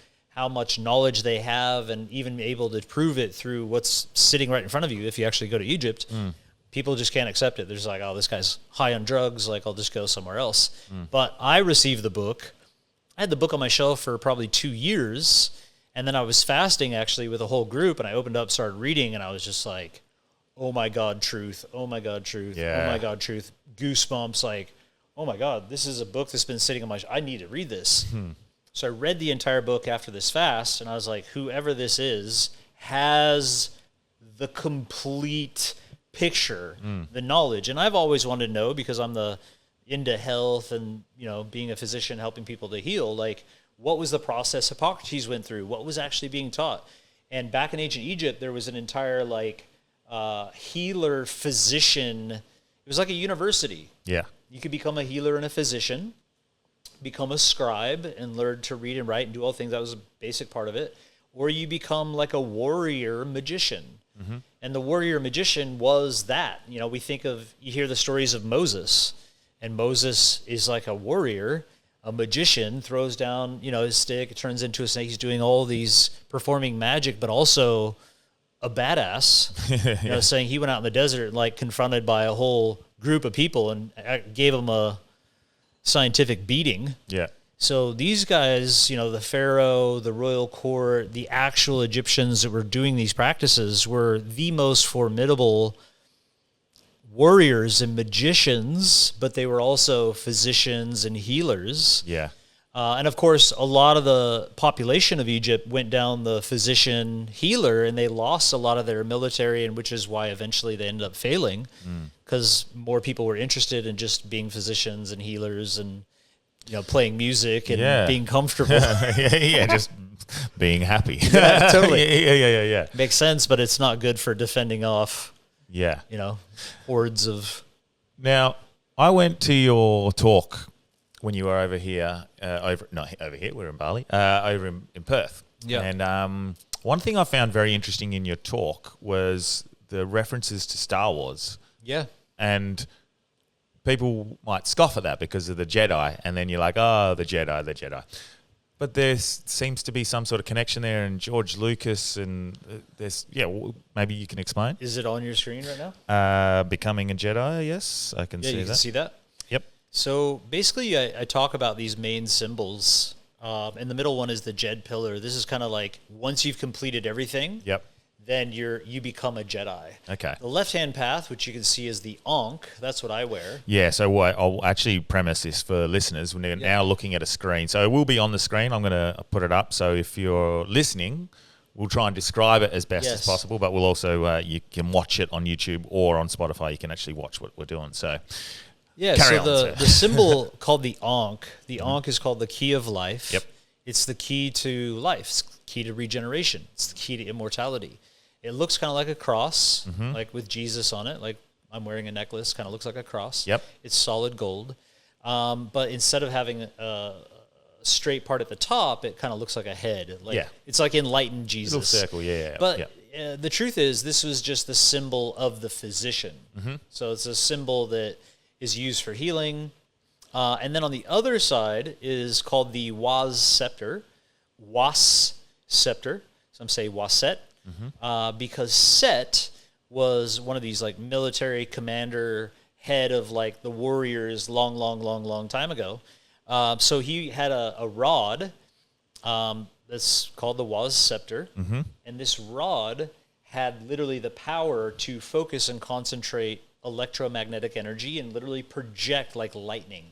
much knowledge they have, and even able to prove it through what's sitting right in front of you if you actually go to Egypt, people just can't accept it. They're just like, oh, this guy's high on drugs, like I'll just go somewhere else. But I received the book. I had the book on my shelf for probably 2 years, and then I was fasting actually with a whole group, and I opened up, started reading, and I was just like, oh my God, truth. Oh my God, truth. Yeah. Oh my God, truth. Goosebumps, like, oh my God, this is a book that's been sitting on my I need to read this. So I read the entire book after this fast, and I was like, whoever this is has the complete picture, the knowledge. And I've always wanted to know, because I'm into health and, being a physician, helping people to heal, like, what was the process Hippocrates went through? What was actually being taught? And back in ancient Egypt, there was an entire, healer physician. It was like a university. Yeah. You could become a healer and a physician, become a scribe and learn to read and write and do all things. That was a basic part of it. Or you become like a warrior magician. And the warrior magician was that. You hear the stories of Moses, and Moses is like a warrior, a magician, throws down, his stick, it turns into a snake. He's doing all these, performing magic, but also a badass, saying he went out in the desert and confronted by a whole group of people and gave them a scientific beating. Yeah. So these guys, the pharaoh, the royal court, the actual Egyptians that were doing these practices were the most formidable warriors and magicians, but they were also physicians and healers. Yeah. And of course, a lot of the population of Egypt went down the physician healer, and they lost a lot of their military, and which is why eventually they ended up failing, because more people were interested in just being physicians and healers and playing music and being comfortable. Just being happy. Yeah, totally. Yeah. Makes sense, but it's not good for defending off. Yeah. Hordes of. Now, I went to your talk when you were over here, we're in Bali, over in Perth. Yeah. And one thing I found very interesting in your talk was the references to Star Wars. Yeah. And people might scoff at that because of the Jedi, and then you're like, oh, the Jedi. But there seems to be some sort of connection there, and George Lucas, and maybe you can explain. Is it on your screen right now? Becoming a Jedi, yes, I can see that. Yeah, you can see that? Yep. So basically, I talk about these main symbols, and the middle one is the Jed pillar. This is kind of like once you've completed everything, Yep. then you become a Jedi. Okay. The left-hand path, which you can see is the Ankh, that's what I wear. Yeah, so I'll actually premise this for listeners. We're now looking at a screen. So it will be on the screen. I'm going to put it up. So if you're listening, we'll try and describe it as best as possible, but we'll also, you can watch it on YouTube or on Spotify. You can actually watch what we're doing. So the symbol called the Ankh, Ankh is called the key of life. Yep. It's the key to life. It's the key to regeneration. It's the key to immortality. It looks kind of like a cross, like with Jesus on it. Like I'm wearing a necklace, kind of looks like a cross. Yep. It's solid gold. But instead of having a straight part at the top, it kind of looks like a head. It's like enlightened Jesus. Little circle, yeah. But the truth is, this was just the symbol of the physician. So it's a symbol that is used for healing. And then on the other side is called the Was scepter. Some say Waset. Because Set was one of these military commander, head of the warriors long time ago. So he had a rod that's called the Was scepter. And this rod had literally the power to focus and concentrate electromagnetic energy and literally project like lightning.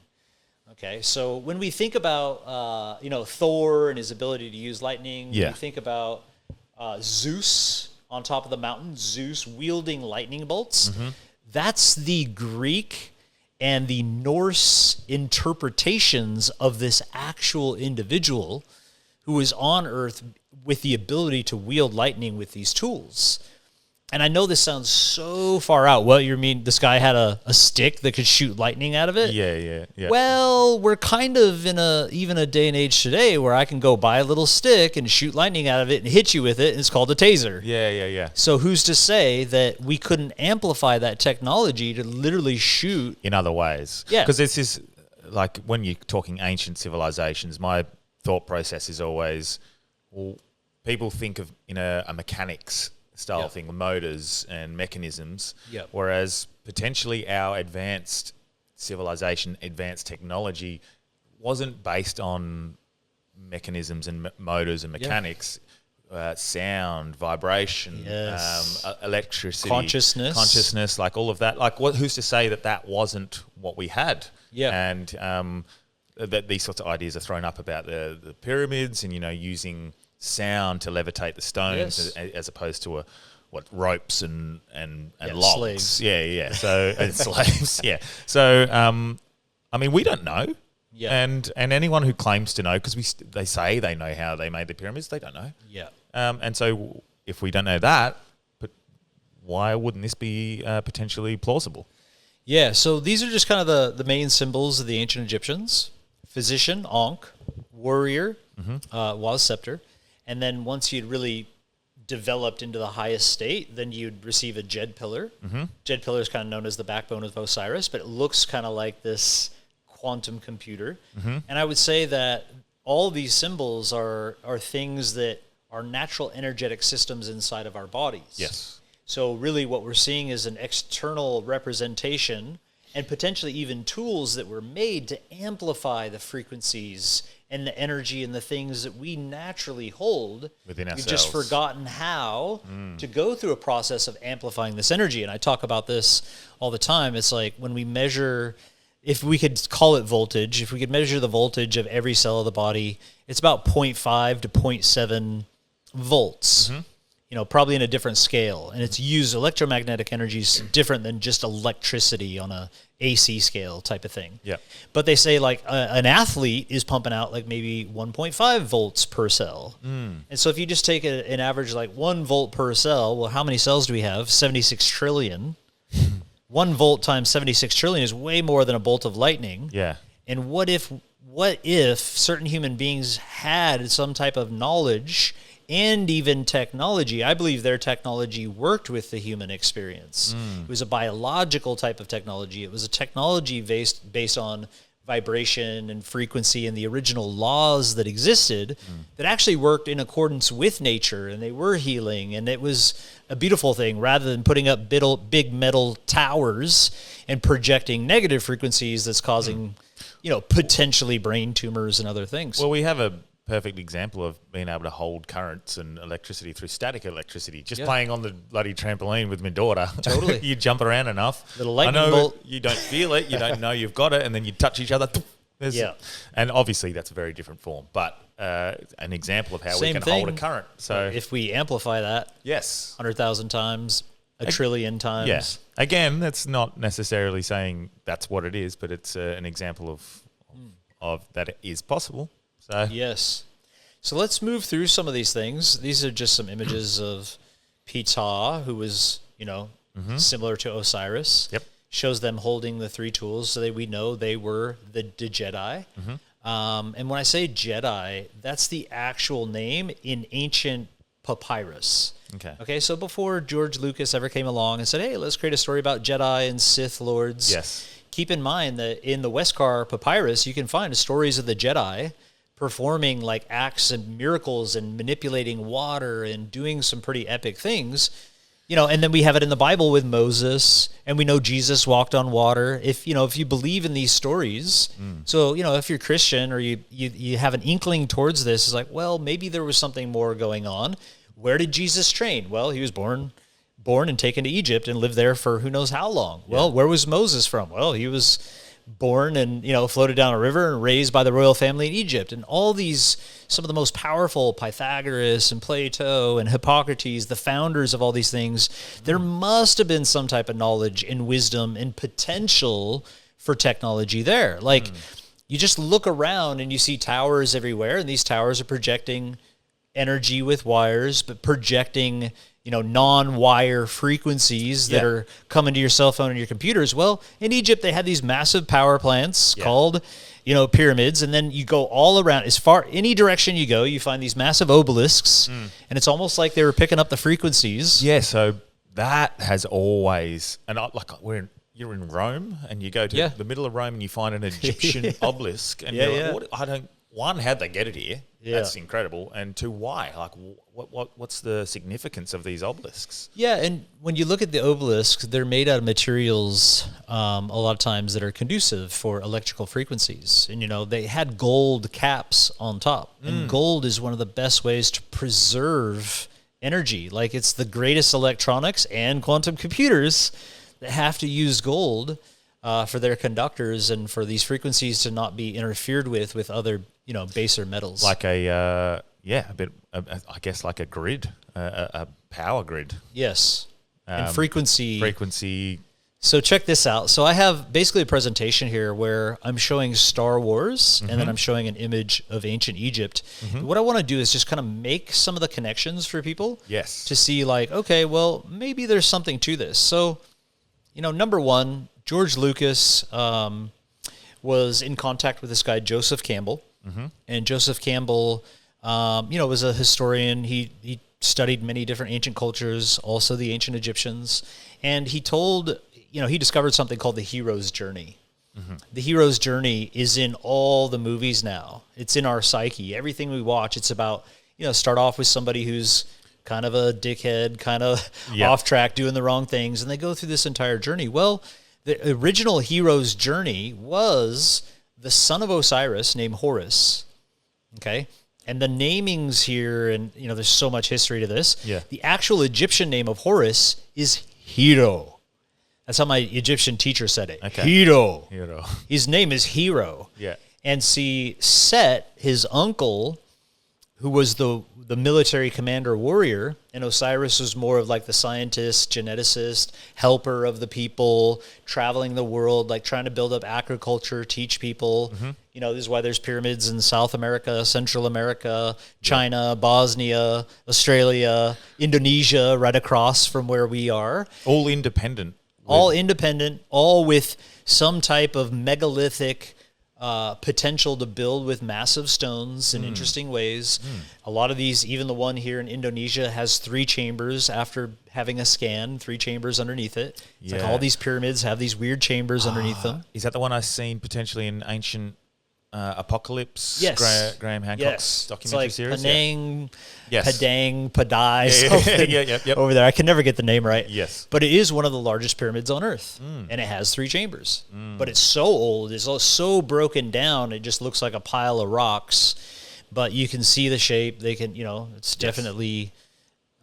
Okay, so when we think about Thor and his ability to use lightning, when we think about Zeus on top of the mountain, Zeus wielding lightning bolts. That's the Greek and the Norse interpretations of this actual individual who is on Earth with the ability to wield lightning with these tools. And I know this sounds so far out. What, you mean this guy had a stick that could shoot lightning out of it? Yeah. Well, we're kind of in even a day and age today where I can go buy a little stick and shoot lightning out of it and hit you with it, and it's called a taser. Yeah. So who's to say that we couldn't amplify that technology to literally shoot In other ways. Yeah. Because this is, like, when you're talking ancient civilizations, my thought process is always, well, people think of in a mechanics style thing, motors and mechanisms, whereas potentially our advanced civilization, advanced technology wasn't based on mechanisms and motors and mechanics, sound, vibration, electricity, consciousness, like all of that. Like, who's to say that wasn't what we had? And that these sorts of ideas are thrown up about the pyramids and, using sound to levitate the stones as opposed to ropes and logs. Slaves. So and slaves. So I mean, we don't know. And anyone who claims to know, because they say they know how they made the pyramids, they don't know. And so if we don't know that, but why wouldn't this be potentially plausible? So these are just kind of the main symbols of the ancient Egyptians: physician, Ankh; warrior, was scepter. And then once you'd really developed into the highest state, then you'd receive a Jed pillar. Jed pillar is kind of known as the backbone of Osiris, but it looks kind of like this quantum computer. And I would say that all these symbols are things that are natural energetic systems inside of our bodies. Yes. So really what we're seeing is an external representation and potentially even tools that were made to amplify the frequencies and the energy and the things that we naturally hold within ourselves. We've just forgotten how to go through a process of amplifying this energy. And I talk about this all the time. It's like when we measure, if we could call it voltage, if we could measure the voltage of every cell of the body, it's about 0.5 to 0.7 volts. Probably in a different scale. And it's used, electromagnetic energy is different than just electricity on a AC scale type of thing. But they say like an athlete is pumping out like maybe 1.5 volts per cell. And so if you just take an average like 1 volt per cell, well, how many cells do we have? 76 trillion. 1 volt times 76 trillion is way more than a bolt of lightning. And what if certain human beings had some type of knowledge and even technology? I believe their technology worked with the human experience. It was a biological type of technology. It was a technology based on vibration and frequency and the original laws that existed that actually worked in accordance with nature, and they were healing, and it was a beautiful thing rather than putting up big metal towers and projecting negative frequencies that's causing, potentially brain tumors and other things. Well, we have a perfect example of being able to hold currents and electricity through static electricity. Just playing on the bloody trampoline with my daughter. Totally. You jump around enough. Little lightning bolt. You don't feel it. You don't know you've got it. And then you touch each other. And obviously that's a very different form. But an example of how we can hold a current. So if we amplify that 100,000 times, a trillion times. Yes. Again, that's not necessarily saying that's what it is, but it's an example of that it is possible. So. Yes. So let's move through some of these things. These are just some images of Ptah, who was, similar to Osiris. Shows them holding the three tools, so we know they were the Jedi. And when I say Jedi, that's the actual name in ancient papyrus. Okay. So before George Lucas ever came along and said, "Hey, let's create a story about Jedi and Sith lords." Keep in mind that in the Westcar papyrus, you can find stories of the Jedi performing like acts and miracles and manipulating water and doing some pretty epic things, and then we have it in the Bible with Moses, and we know Jesus walked on water. If you believe in these stories, so, if you're Christian or you have an inkling towards this, it's like, well, maybe there was something more going on. Where did Jesus train? Well, he was born and taken to Egypt and lived there for who knows how long. Well, where was Moses from? Well, he was born and, floated down a river and raised by the royal family in Egypt. And all these, some of the most powerful, Pythagoras and Plato and Hippocrates, the founders of all these things, there must have been some type of knowledge and wisdom and potential for technology there. Like, you just look around and you see towers everywhere, and these towers are projecting energy with wires, but projecting non-wire frequencies that are coming to your cell phone and your computers. Well, in Egypt, they had these massive power plants called, pyramids. And then you go all around, any direction you go, you find these massive obelisks. And it's almost like they were picking up the frequencies. Yeah, so that has always, and you're in Rome and you go to the middle of Rome and you find an Egyptian obelisk. And you're like, one, how'd they get it here? Yeah. That's incredible. And two, why? Like, what's the significance of these obelisks? Yeah, and when you look at the obelisks, they're made out of materials a lot of times that are conducive for electrical frequencies. And, they had gold caps on top. And gold is one of the best ways to preserve energy. Like, it's the greatest electronics and quantum computers that have to use gold for their conductors and for these frequencies to not be interfered with other, baser metals. Like I guess like a grid, a power grid. Yes. And frequency. So check this out. So I have basically a presentation here where I'm showing Star Wars and then I'm showing an image of ancient Egypt. What I want to do is just kind of make some of the connections for people. Yes. To see like, okay, well, maybe there's something to this. So, number one, George Lucas was in contact with this guy, Joseph Campbell. And Joseph Campbell, was a historian. He studied many different ancient cultures, also the ancient Egyptians. And he told, he discovered something called the hero's journey. The hero's journey is in all the movies now. It's in our psyche. Everything we watch, it's about, start off with somebody who's kind of a dickhead, kind of off track, doing the wrong things, and they go through this entire journey. Well, the original hero's journey was the son of Osiris named Horus, okay? And the namings here, and, there's so much history to this. Yeah. The actual Egyptian name of Horus is Hero. That's how my Egyptian teacher said it. Okay. Hero. Hero. His name is Hero. Yeah. And see, Set, his uncle, who was the military commander warrior, and Osiris was more of like the scientist, geneticist, helper of the people, traveling the world, like trying to build up agriculture, teach people. This is why there's pyramids in South America, Central America, China, Bosnia, Australia, Indonesia, right across from where we are. All independent. All with some type of megalithic potential to build with massive stones in interesting ways. A lot of these, even the one here in Indonesia, has 3 chambers after having a scan, 3 chambers underneath it. It's like all these pyramids have these weird chambers underneath them. Is that the one I've seen potentially in Ancient Apocalypse? Yes. Graham Hancock's documentary it's like series? Penang, Yes. Padang, Padai, something over there. I can never get the name right. Yes. But it is one of the largest pyramids on Earth, and it has 3 chambers. But it's so old, it's so broken down, it just looks like a pile of rocks. But you can see the shape. They can, it's definitely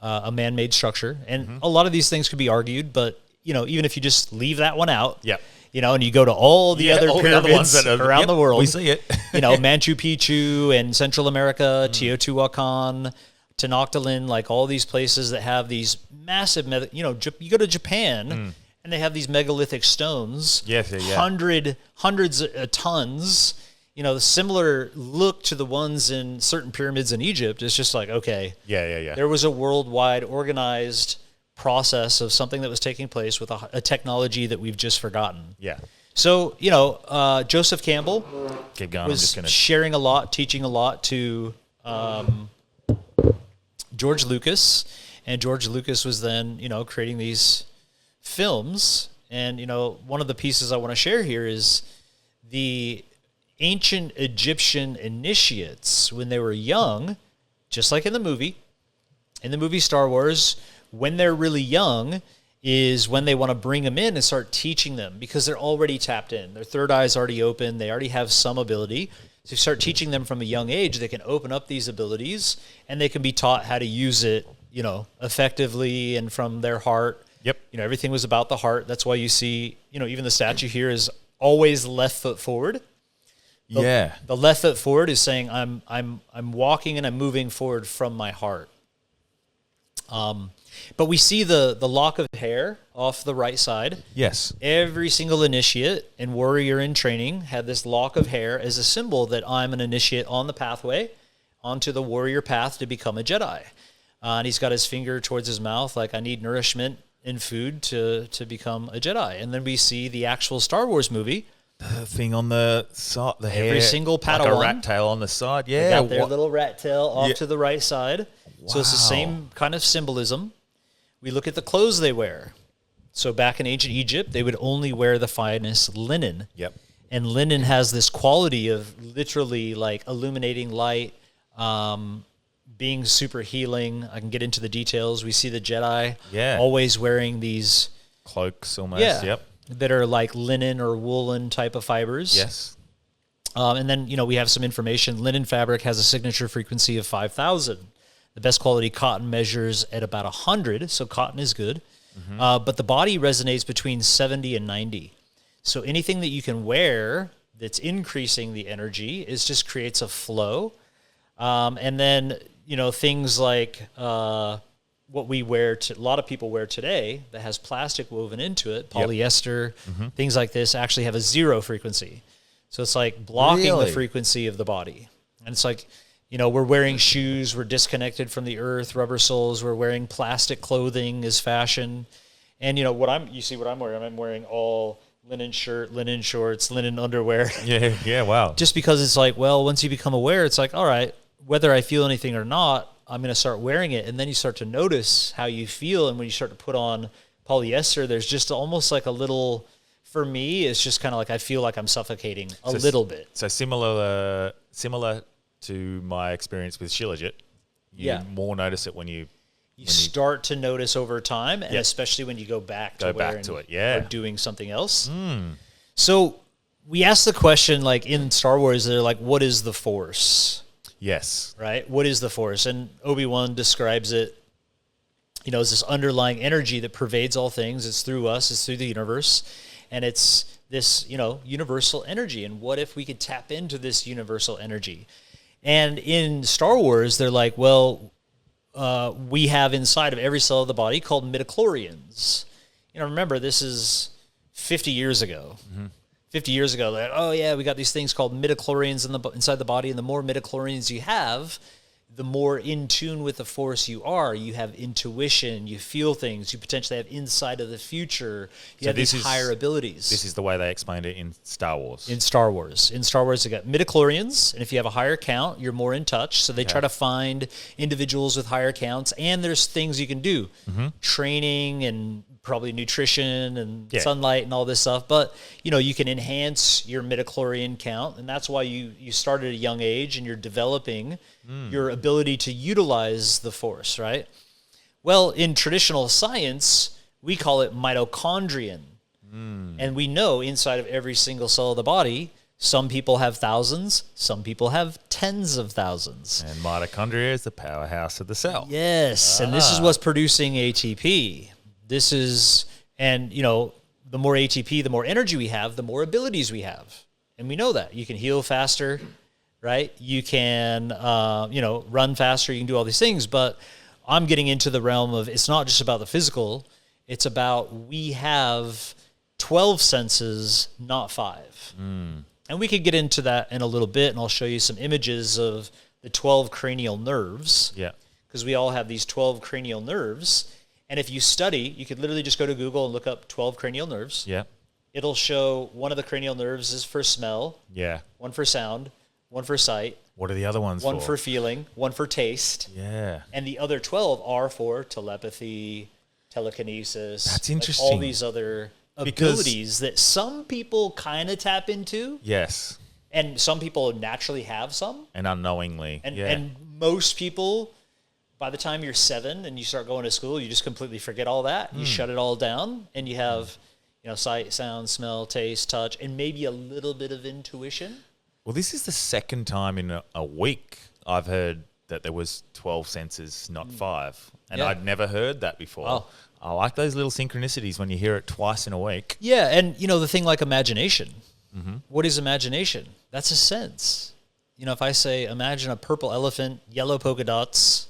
a man-made structure. And a lot of these things could be argued, but, even if you just leave that one out, and you go to all the other pyramids ones that are, around the world. We see it. Machu Picchu and Central America, Teotihuacan, Tenochtitlan, like all these places that have these massive, you go to Japan and they have these megalithic stones. Hundreds of tons. The similar look to the ones in certain pyramids in Egypt. It's just like, okay. There was a worldwide organized process of something that was taking place with a technology that we've just forgotten. Yeah. So, Joseph Campbell Keep going. was sharing a lot, teaching a lot to George Lucas. And George Lucas was then, creating these films. And, one of the pieces I want to share here is the ancient Egyptian initiates when they were young, just like in the movie Star Wars, when they're really young is when they want to bring them in and start teaching them because they're already tapped in. Their third eye's already open. They already have some ability. So you start teaching them from a young age, they can open up these abilities and they can be taught how to use it, effectively and from their heart. Yep. Everything was about the heart. That's why you see, even the statue here is always left foot forward. Yeah. The left foot forward is saying I'm walking and I'm moving forward from my heart. But we see the lock of hair off the right side. Yes. Every single initiate and warrior in training had this lock of hair as a symbol that I'm an initiate on the pathway onto the warrior path to become a Jedi. And he's got his finger towards his mouth like, I need nourishment and food to become a Jedi. And then we see the actual Star Wars movie. The thing on the side, the hair. Every single like a Padawan. rat tail on the side. They Yeah. got their little rat tail off to the right side. So it's the Wow. same kind of symbolism. We look at the clothes they wear. So back in ancient Egypt, they would only wear the finest linen. Yep. And linen has this quality of literally like illuminating light, being super healing. I can get into the details. We see the Jedi always wearing these Cloaks almost. Yep. that are like linen or woolen type of fibers. Yes. And then, we have some information. Linen fabric has a signature frequency of 5,000. The best quality cotton measures at about 100, so cotton is good. But the body resonates between 70 and 90. So anything that you can wear that's increasing the energy just creates a flow. And then, things like what we wear, a lot of people wear today that has plastic woven into it, polyester, things like this actually have a 0 frequency. So it's like blocking the frequency of the body. And it's like, we're wearing shoes, we're disconnected from the earth, rubber soles, we're wearing plastic clothing as fashion. And you see what I'm wearing? I'm wearing all linen shirt, linen shorts, linen underwear. Yeah, wow. Just because it's like, well, once you become aware, it's like, all right, whether I feel anything or not, I'm going to start wearing it. And then you start to notice how you feel. And when you start to put on polyester, there's just almost like a little, for me, it's just kind of like I feel like I'm suffocating a little bit. So similar to my experience with Shilajit, you more notice it when you start to notice over time, and especially when you go back to it, or doing something else. So we asked the question, like in Star Wars, they're like, what is the Force? Yes. Right? What is the Force? And Obi-Wan describes it, as this underlying energy that pervades all things. It's through us, it's through the universe, and it's this, universal energy. And what if we could tap into this universal energy? And in Star Wars, they're like, well, we have inside of every cell of the body called midichlorians. Remember, this is 50 years ago. 50 years ago, they're like, oh yeah, we got these things called midichlorians inside the body, and the more midichlorians you have, the more in tune with the Force you are. You have intuition, you feel things, you potentially have insight of the future, you have these higher abilities. This is the way they explained it in Star Wars. In Star Wars, they got midichlorians, and if you have a higher count, you're more in touch. So they try to find individuals with higher counts, and there's things you can do, training and probably nutrition and sunlight and all this stuff. But you can enhance your midichlorian count, and that's why you start at a young age and you're developing your ability to utilize the Force, right? Well, in traditional science, we call it mitochondrion. And we know inside of every single cell of the body, some people have thousands, some people have tens of thousands. And mitochondria is the powerhouse of the cell. Yes, and this is what's producing ATP. This is, and the more ATP, the more energy we have, the more abilities we have. And we know that. You can heal faster, right? You can, run faster. You can do all these things. But I'm getting into the realm of, it's not just about the physical. It's about, we have 12 senses, not 5. And we could get into that in a little bit, and I'll show you some images of the 12 cranial nerves. Yeah. Because we all have these 12 cranial nerves. And if you study, you could literally just go to Google and look up 12 cranial nerves. Yeah. It'll show one of the cranial nerves is for smell. Yeah. One for sound. One for sight. What are the other ones One for feeling. One for taste. Yeah. And the other 12 are for telepathy, telekinesis. That's interesting. All these other abilities that some people kind of tap into. Yes. And some people naturally have some. And unknowingly. And most people, by the time you're 7 and you start going to school, you just completely forget all that. You shut it all down, and you have, sight, sound, smell, taste, touch, and maybe a little bit of intuition. Well, this is the second time in a week I've heard that there was 12 senses, not 5. And Yeah. I'd never heard that before. Wow. I like those little synchronicities when you hear it twice in a week. Yeah, and the thing like imagination. What is imagination? That's a sense. If I say, imagine a purple elephant, yellow polka dots,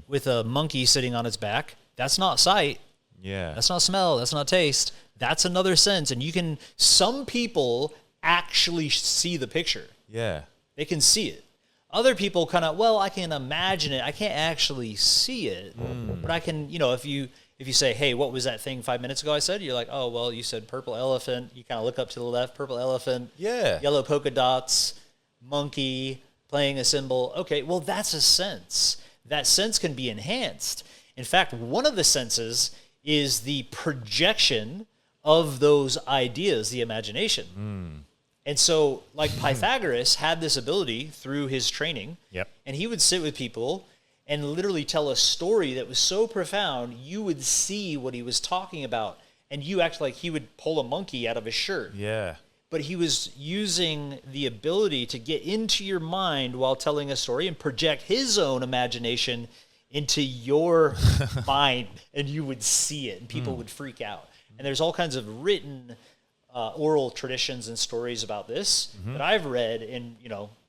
with a monkey sitting on its back, that's not sight. Yeah. That's not smell. That's not taste. That's another sense. And some people actually see the picture. Yeah. They can see it. Other people kind of, I can imagine it. I can't actually see it. But I can, if you say, hey, what was that thing 5 minutes ago I said? You're like, oh, well, you said purple elephant. You kind of look up to the left, purple elephant. Yeah. Yellow polka dots, monkey, playing a cymbal. Okay, well, that's a sense. That sense can be enhanced. In fact, one of the senses is the projection of those ideas, the imagination. And so, like Pythagoras had this ability through his training, Yep. and he would sit with people and literally tell a story that was so profound, you would see what he was talking about, and you act like he would pull a monkey out of his shirt. Yeah. But he was using the ability to get into your mind while telling a story and project his own imagination into your mind, and you would see it, and people would freak out. And there's all kinds of written oral traditions and stories about this that I've read in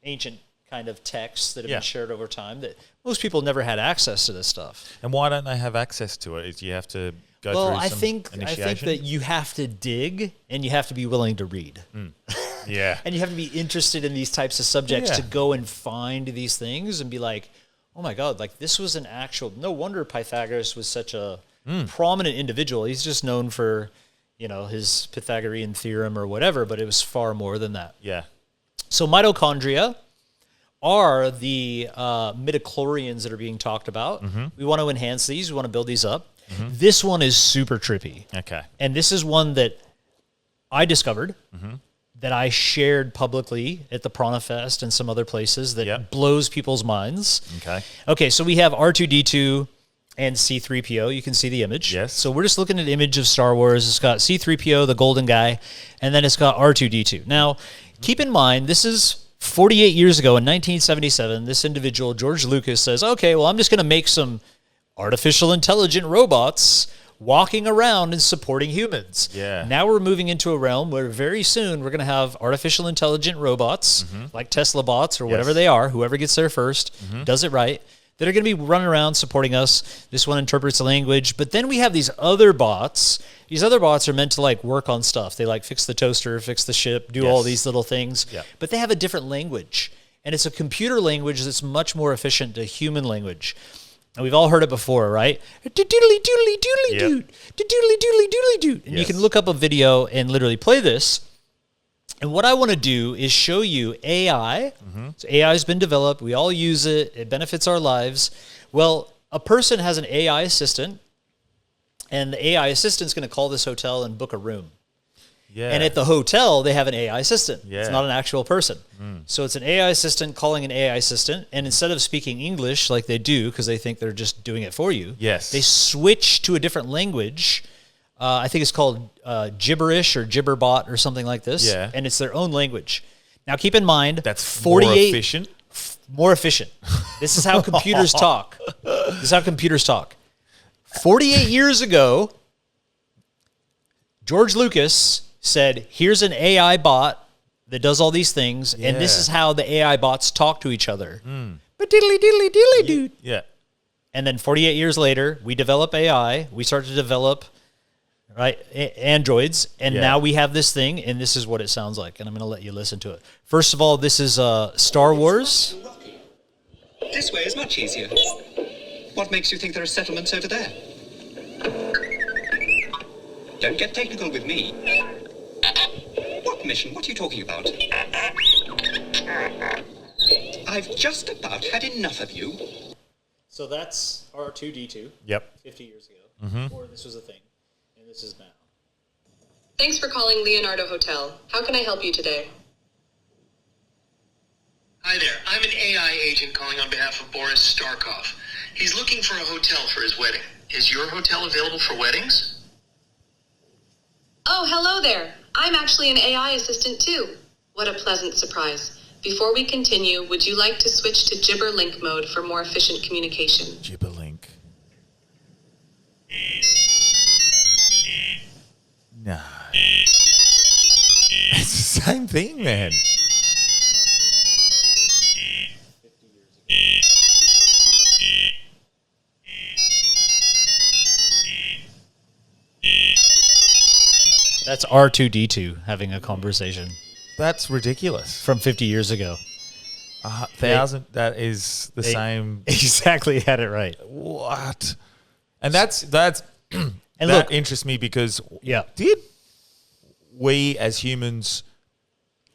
ancient kind of texts that have been shared over time that most people never had access to this stuff. And why don't they have access to it? Do you have to go through some I think initiation? that you have to dig and you have to be willing to read. Yeah. And you have to be interested in these types of subjects Yeah. to go and find these things and be like, oh my God, like this was an actual, no wonder Pythagoras was such a prominent individual. He's just known for, his Pythagorean theorem or whatever, but it was far more than that. Yeah. So mitochondria are the midichlorians that are being talked about. We want to enhance these. We want to build these up. This one is super trippy. Okay. And this is one that I discovered that I shared publicly at the Prana Fest and some other places that blows people's minds. Okay, so we have R2-D2 and C-3PO. You can see the image. Yes. So we're just looking at an image of Star Wars. It's got C-3PO, the golden guy, and then it's got R2-D2. Now, keep in mind, this is 48 years ago in 1977. This individual, George Lucas, says, okay, well, I'm just going to make some artificial intelligent robots walking around and supporting humans. Yeah. Now we're moving into a realm where very soon we're going to have artificial intelligent robots, like Tesla bots or whatever they are, whoever gets there first, does it right, that are going to be running around supporting us. This one interprets the language. But then we have these other bots. These other bots are meant to work on stuff. They fix the toaster, fix the ship, do all these little things. Yeah. But they have a different language. And it's a computer language that's much more efficient to human language. And we've all heard it before, right? Doodly doodly doodly doot. Doodly doodly doodly doot. And you can look up a video and literally play this. And what I want to do is show you AI. So AI has been developed. We all use it. It benefits our lives. Well, a person has an AI assistant, and the AI assistant is going to call this hotel and book a room. Yeah. And at the hotel, they have an AI assistant. Yeah. It's not an actual person. So it's an AI assistant calling an AI assistant. And instead of speaking English like they do, because they think they're just doing it for you, they switch to a different language. I think it's called gibberish or gibberbot or something like this. Yeah. And it's their own language. Now, keep in mind, That's 48 more efficient. More efficient. This is how computers talk. This is how computers talk. 48 years ago, George Lucas said, here's an AI bot that does all these things, and this is how the AI bots talk to each other. But diddly diddly diddly dude. Yeah. And then 48 years later, we develop AI. We start to develop androids, and now we have this thing, and this is what it sounds like. And I'm going to let you listen to it. First of all, this is Star Wars. This way is much easier. What makes you think there are settlements over there? Don't get technical with me. What mission? What are you talking about? I've just about had enough of you. So that's R2-D2. Yep. 50 years ago. Or this was a thing. And this is now. Thanks for calling Leonardo Hotel. How can I help you today? Hi there. I'm an AI agent calling on behalf of Boris Starkov. He's looking for a hotel for his wedding. Is your hotel available for weddings? Oh, hello there. I'm actually an AI assistant too. What a pleasant surprise. Before we continue, would you like to switch to Gibberlink mode for more efficient communication? Gibberlink. No. It's the same thing, man. That's R2D2 having a conversation That's ridiculous. from 50 years ago. 1,000. That is the same. Exactly had it right. What? And that's that look- interests me because Yeah. did we as humans,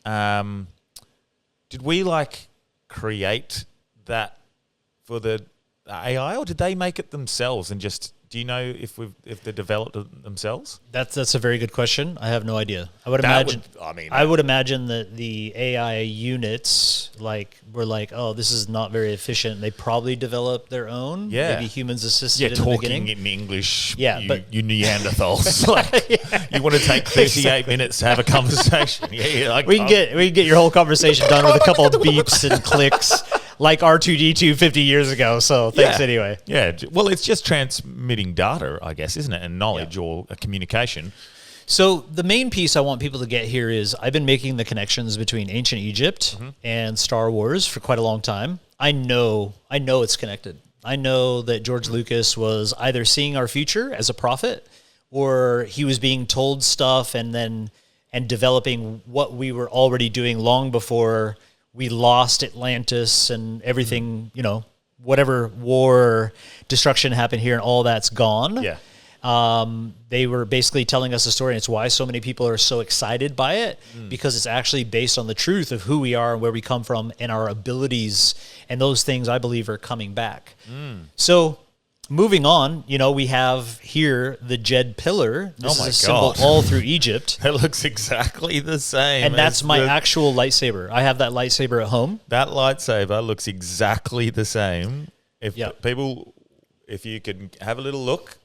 did we like create that for the AI, or did they make it themselves and just? Do you know if they developed it themselves? That's a very good question. I have no idea. I would That imagine. would- I would imagine that the AI units were like, oh, this is not very efficient. They probably developed their own. Yeah. Maybe humans assisted Yeah, in the talking beginning. in English. Yeah, you, but- you Neanderthals. You want to take 38 minutes to have a conversation. Yeah, like, We can get your whole conversation done with a couple of beeps and clicks, like R2D2 50 years ago. So thanks anyway. Yeah, well, it's just transmitting data, I guess, isn't it? And knowledge or a communication. So the main piece I want people to get here is I've been making the connections between ancient Egypt and Star Wars for quite a long time. I know it's connected. I know that George Lucas was either seeing our future as a prophet, or he was being told stuff and developing what we were already doing long before we lost Atlantis and everything, whatever war or destruction happened here and all that's gone. Yeah. They were basically telling us a story, and it's why so many people are so excited by it, because it's actually based on the truth of who we are and where we come from and our abilities, and those things I believe are coming back. So moving on, we have here the Jed pillar. This Oh my is a symbol God. all through Egypt. It looks exactly the same. And that's as my the- actual lightsaber. I have that lightsaber at home. That lightsaber looks exactly the same. If you could have a little look,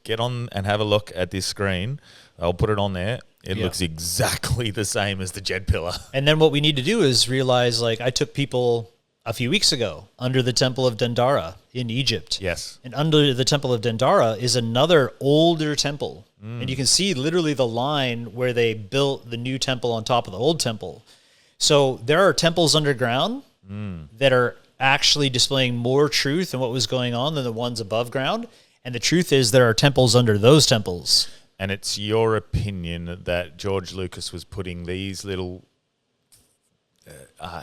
get on and have a look at this screen, I'll put it on there. It looks exactly the same as the Jed pillar. And then what we need to do is realize, I took people a few weeks ago under the Temple of Dendara in Egypt. Yes. And under the Temple of Dendara is another older temple. And you can see literally the line where they built the new temple on top of the old temple. So there are temples underground that are actually displaying more truth and what was going on than the ones above ground. And the truth is there are temples under those temples. And it's your opinion that George Lucas was putting these little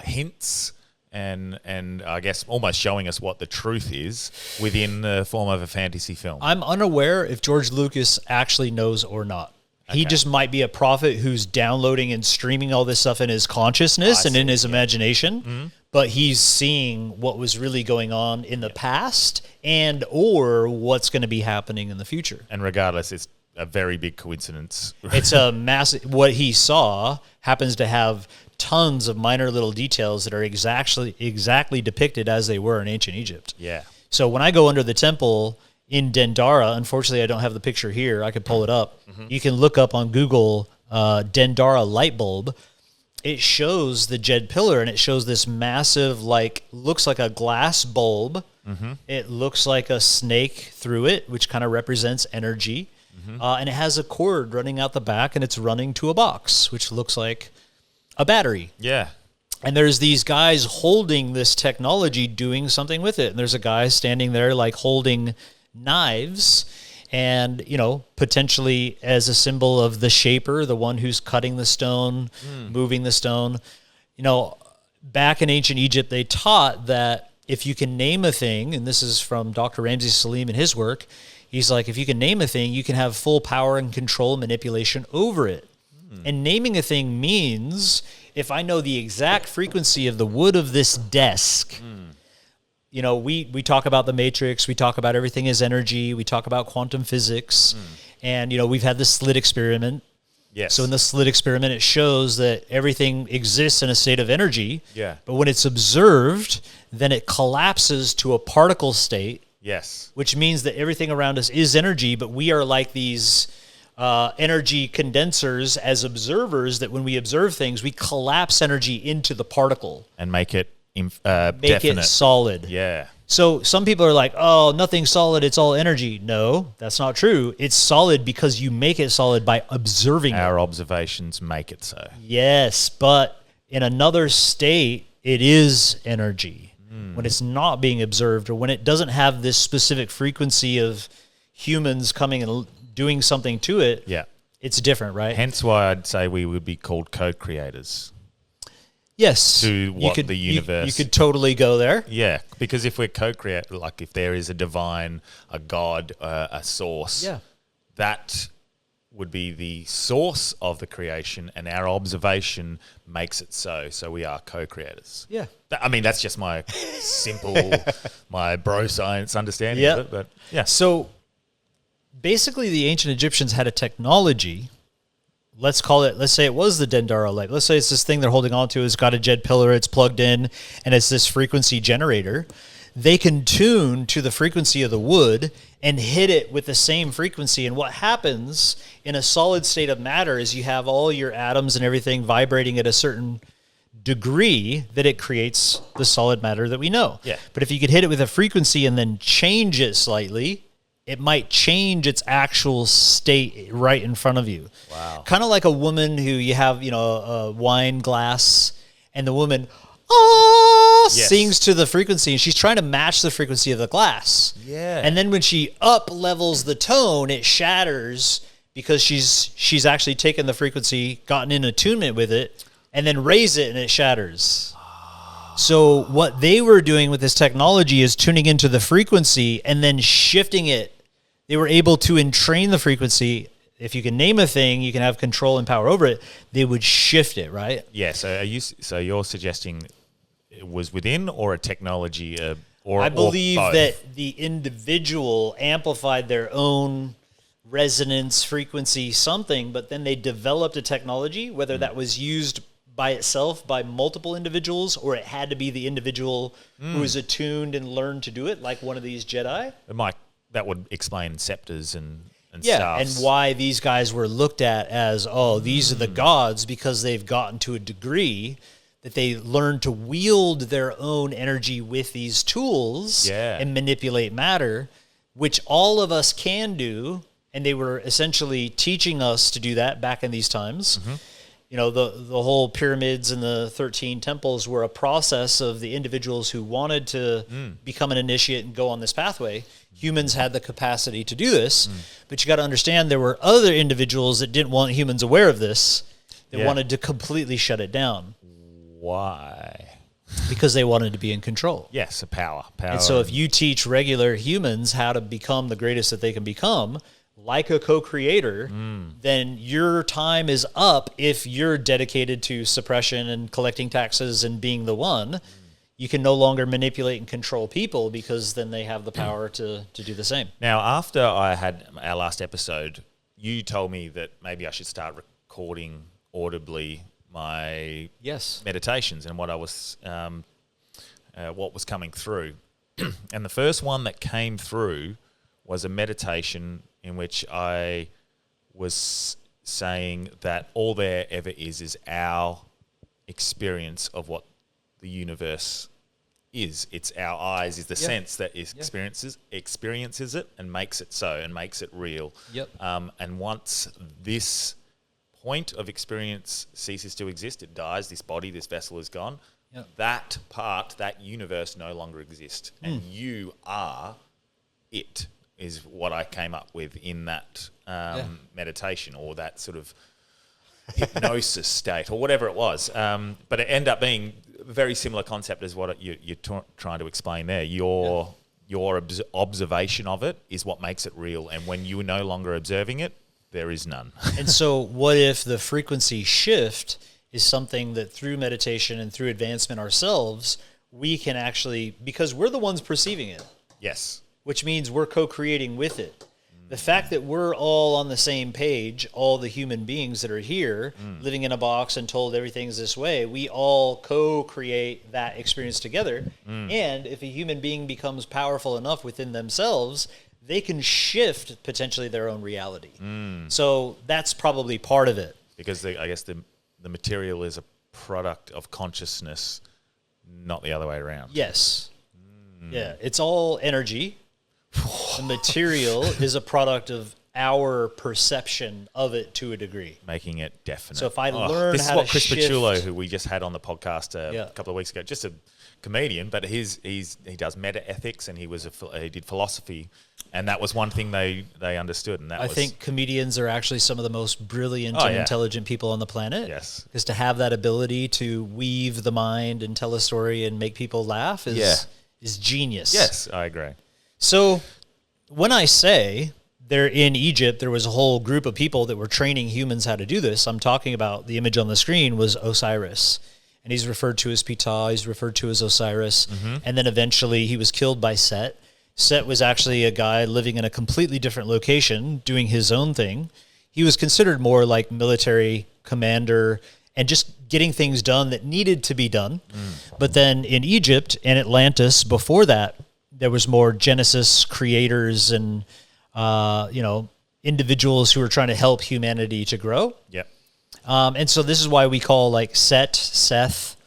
hints and I guess almost showing us what the truth is within the form of a fantasy film. I'm unaware if George Lucas actually knows or not. He just might be a prophet who's downloading and streaming all this stuff in his consciousness and in his imagination, but he's seeing what was really going on in the past and or what's going to be happening in the future. And regardless, it's a very big coincidence. It's a massive, what he saw happens to have tons of minor little details that are exactly depicted as they were in ancient Egypt. Yeah. So when I go under the temple in Dendara, unfortunately I don't have the picture here. I could pull it up. You can look up on Google Dendara light bulb. It shows the Jed pillar, and it shows this massive, looks like a glass bulb. It looks like a snake through it, which kind of represents energy. And it has a cord running out the back, and it's running to a box, which looks like a battery. Yeah. And there's these guys holding this technology, doing something with it. And there's a guy standing there holding knives and, potentially as a symbol of the shaper, the one who's cutting the stone, moving the stone. Back in ancient Egypt, they taught that if you can name a thing, and this is from Dr. Ramses Salim in his work, he's like, if you can name a thing, you can have full power and control and manipulation over it. And naming a thing means if I know the exact frequency of the wood of this desk, we talk about the matrix, we talk about everything as energy, we talk about quantum physics, and, we've had the slit experiment. Yes. So in the slit experiment, it shows that everything exists in a state of energy. Yeah. But when it's observed, then it collapses to a particle state. Yes. Which means that everything around us is energy, but we are like these energy condensers as observers, that when we observe things, we collapse energy into the particle. And make it Make definite. it solid. Yeah. So some people are like, oh, nothing's solid, it's all energy. No, that's not true. It's solid because you make it solid by observing it. Our observations make it so. Yes, but in another state, it is energy. When it's not being observed, or when it doesn't have this specific frequency of humans coming and doing something to it, Yeah. it's different, right? Hence why I'd say we would be called co-creators. Yes. To what the universe- You could totally go there. Yeah, because if we're co-creator, like if there is a divine, a God, a source, Yeah. that would be the source of the creation, and our observation makes it so. So we are co-creators. Yeah. I mean, that's just my simple, my bro science understanding Yeah. of it. But yeah. So basically, the ancient Egyptians had a technology. Let's say it was the Dendara light. Let's say it's this thing they're holding on to. It's got a jet pillar, it's plugged in, and it's this frequency generator. They can tune to the frequency of the wood and hit it with the same frequency. And what happens in a solid state of matter is you have all your atoms and everything vibrating at a certain degree that it creates the solid matter that we know. Yeah. But if you could hit it with a frequency and then change it slightly, it might change its actual state right in front of you. Wow. Kind of like a woman who you have, a wine glass, and the woman Yes. sings to the frequency, and she's trying to match the frequency of the glass. Yeah. And then when she up levels the tone, it shatters because she's actually taken the frequency, gotten in attunement with it, and then raise it, and it shatters. So what they were doing with this technology is tuning into the frequency and then shifting it. They were able to entrain the frequency. If you can name a thing, you can have control and power over it. They would shift it, right? Yeah. So you're suggesting it was within, or a technology, or I believe or both? that the individual amplified their own resonance, frequency, something, but then they developed a technology, whether that was used by itself by multiple individuals, or it had to be the individual who was attuned and learned to do it, like one of these Jedi. That would explain scepters and Yeah, staffs. and why these guys were looked at as, these are the gods, because they've gotten to a degree that they learned to wield their own energy with these tools and manipulate matter, which all of us can do. And they were essentially teaching us to do that back in these times. The whole pyramids and the 13 temples were a process of the individuals who wanted to become an initiate and go on this pathway. Humans had the capacity to do this, but you got to understand there were other individuals that didn't want humans aware of this, that wanted to completely shut it down. Why? Because they wanted to be in control. Yes, power. And so if you teach regular humans how to become the greatest that they can become, like a co-creator, then your time is up if you're dedicated to suppression and collecting taxes and being the one. You can no longer manipulate and control people, because then they have the power to do the same. Now, after I had our last episode, you told me that maybe I should start recording audibly my meditations and what was coming through. And the first one that came through was a meditation in which I was saying that all there ever is our experience of what the universe is. It's our eyes, is the sense that experiences it and makes it so, and makes it real. And once this point of experience ceases to exist, it dies, this body, this vessel is gone, that part, that universe no longer exists. And you are it, is what I came up with in that meditation, or that sort of hypnosis state, or whatever it was. But it ended up being a very similar concept as what you're trying to explain there. Your observation of it is what makes it real. And when you are no longer observing it, there is none. And so what if the frequency shift is something that through meditation and through advancement ourselves, we can actually, because we're the ones perceiving it. Yes. Which means we're co-creating with it. The fact that we're all on the same page, all the human beings that are here, living in a box and told everything's this way, we all co-create that experience together. And if a human being becomes powerful enough within themselves, they can shift potentially their own reality. So that's probably part of it. Because I guess the material is a product of consciousness, not the other way around. Yes. Yeah, it's all energy. The material is a product of our perception of it to a degree. Making it definite. So if I learn this how is what to Chris shift... Pachulo, who we just had on the podcast Yeah. a couple of weeks ago, just a comedian, but he does meta ethics, and he did philosophy, and that was one thing they understood. And I think comedians are actually some of the most brilliant and intelligent people on the planet. Yes. Because to have that ability to weave the mind and tell a story and make people laugh is genius. Yes, I agree. So when I say there in Egypt, there was a whole group of people that were training humans how to do this, I'm talking about the image on the screen was Osiris. And he's referred to as Ptah, he's referred to as Osiris. And then eventually he was killed by Set. Set was actually a guy living in a completely different location, doing his own thing. He was considered more like military commander and just getting things done that needed to be done. But then in Egypt and Atlantis, before that, there was more Genesis creators and individuals who were trying to help humanity to grow. Yep. And so this is why we call like Seth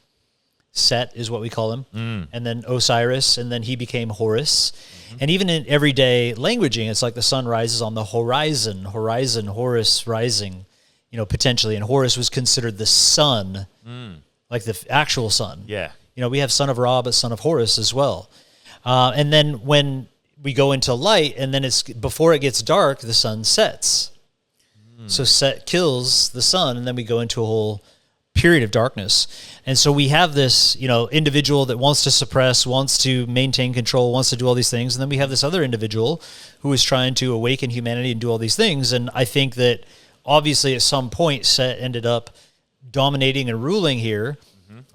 is what we call him, and then Osiris, and then he became Horus. And even in everyday languaging, it's like the sun rises on the horizon, Horus rising, potentially. And Horus was considered the sun, like the actual sun. Yeah. We have son of Ra, but son of Horus as well. And then when we go into light, and then before it gets dark, the sun sets. So Set kills the sun, and then we go into a whole period of darkness. And so we have this, individual that wants to suppress, wants to maintain control, wants to do all these things. And then we have this other individual who is trying to awaken humanity and do all these things. And I think that obviously at some point Set ended up dominating and ruling here.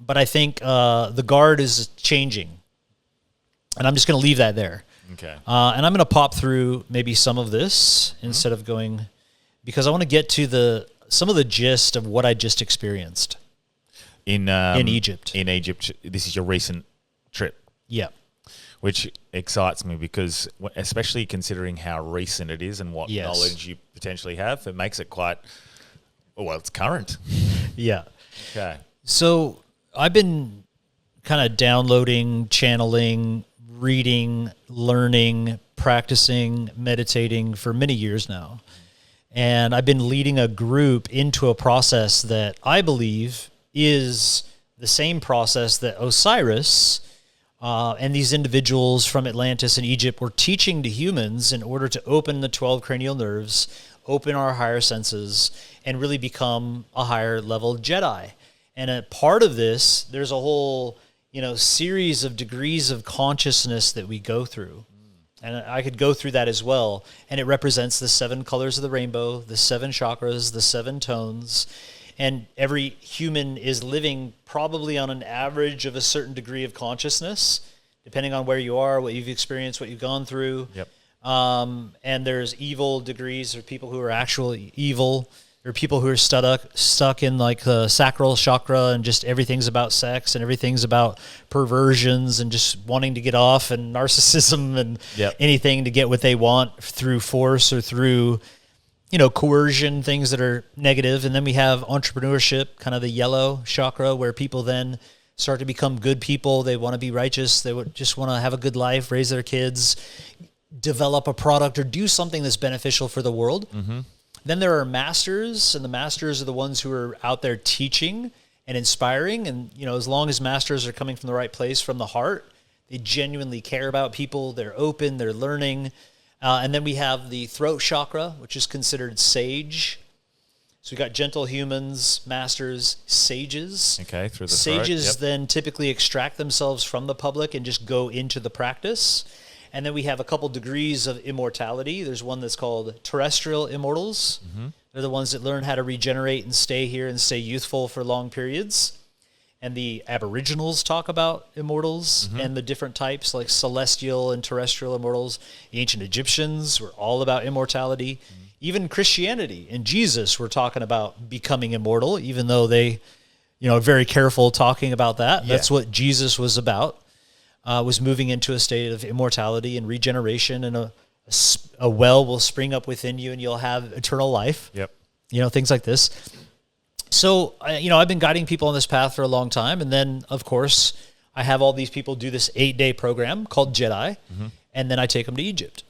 But I think the guard is changing. And I'm just going to leave that there. Okay. And I'm going to pop through maybe some of this instead of going... because I want to get to some of the gist of what I just experienced in Egypt. In Egypt, this is your recent trip. Yeah. Which excites me because, especially considering how recent it is and what knowledge you potentially have, it makes it quite, it's current. Yeah. Okay. So I've been kind of downloading, channeling, reading, learning, practicing, meditating for many years now. And I've been leading a group into a process that I believe is the same process that Osiris and these individuals from Atlantis and Egypt were teaching to humans in order to open the 12 cranial nerves, open our higher senses, and really become a higher level Jedi. And a part of this, there's a whole, series of degrees of consciousness that we go through. And I could go through that as well. And it represents the 7 colors of the rainbow, the 7 chakras, the 7 tones. And every human is living probably on an average of a certain degree of consciousness, depending on where you are, what you've experienced, what you've gone through. Yep. And there's evil degrees, or people who are actually evil. There are people who are stuck in like the sacral chakra, and just everything's about sex and everything's about perversions and just wanting to get off, and narcissism and anything to get what they want through force or through, coercion, things that are negative. And then we have entrepreneurship, kind of the yellow chakra, where people then start to become good people. They want to be righteous. They would just want to have a good life, raise their kids, develop a product, or do something that's beneficial for the world. Then there are masters, and the masters are the ones who are out there teaching and inspiring. And, as long as masters are coming from the right place, from the heart, they genuinely care about people. They're open, they're learning. And then we have the throat chakra, which is considered sage. So we got gentle humans, masters, sages. Okay, through the sages throat. Then typically extract themselves from the public and just go into the practice. And then we have a couple degrees of immortality. There's one that's called terrestrial immortals. They're the ones that learn how to regenerate and stay here and stay youthful for long periods. And the aboriginals talk about immortals and the different types, like celestial and terrestrial immortals. The ancient Egyptians were all about immortality. Even Christianity and Jesus were talking about becoming immortal, even though they, are very careful talking about that. Yeah. That's what Jesus was about. Was moving into a state of immortality and regeneration and a a well will spring up within you and you'll have eternal life. Yep. Things like this. So, I've been guiding people on this path for a long time. And then, of course, I have all these people do this 8-day program called Jedi. And then I take them to Egypt.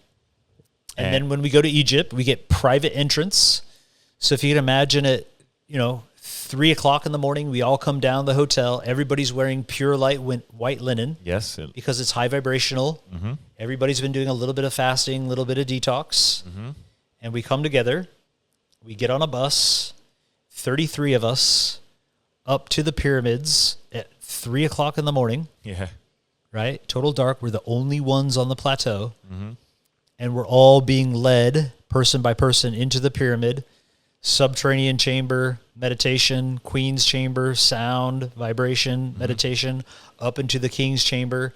And then when we go to Egypt, we get private entrance. So if you can imagine it, 3 o'clock in the morning, we all come down the hotel. Everybody's wearing pure white linen. Yes. Because it's high vibrational. Everybody's been doing a little bit of fasting, a little bit of detox. And we come together. We get on a bus, 33 of us, up to the pyramids at 3 o'clock in the morning. Yeah. Right? Total dark. We're the only ones on the plateau. And we're all being led person by person into the pyramid. Subterranean chamber, meditation, queen's chamber, sound, vibration, meditation, up into the king's chamber.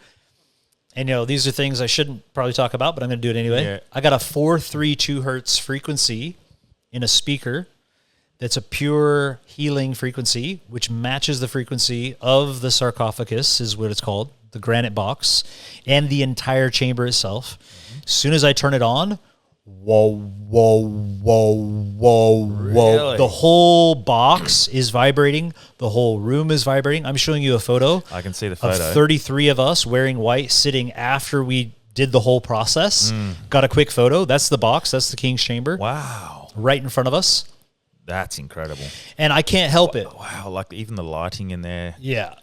And, these are things I shouldn't probably talk about, but I'm going to do it anyway. Yeah. I got a 432 hertz frequency in a speaker that's a pure healing frequency, which matches the frequency of the sarcophagus, is what it's called, the granite box, and the entire chamber itself. As soon as I turn it on, whoa, whoa, whoa, whoa, whoa. Really? The whole box is vibrating. The whole room is vibrating. I'm showing you a photo. I can see the photo. Of 33 of us wearing white sitting after we did the whole process. Got a quick photo. That's the box. That's the King's Chamber. Wow. Right in front of us. That's incredible. And I can't help it. Wow. Like even the lighting in there. Yeah.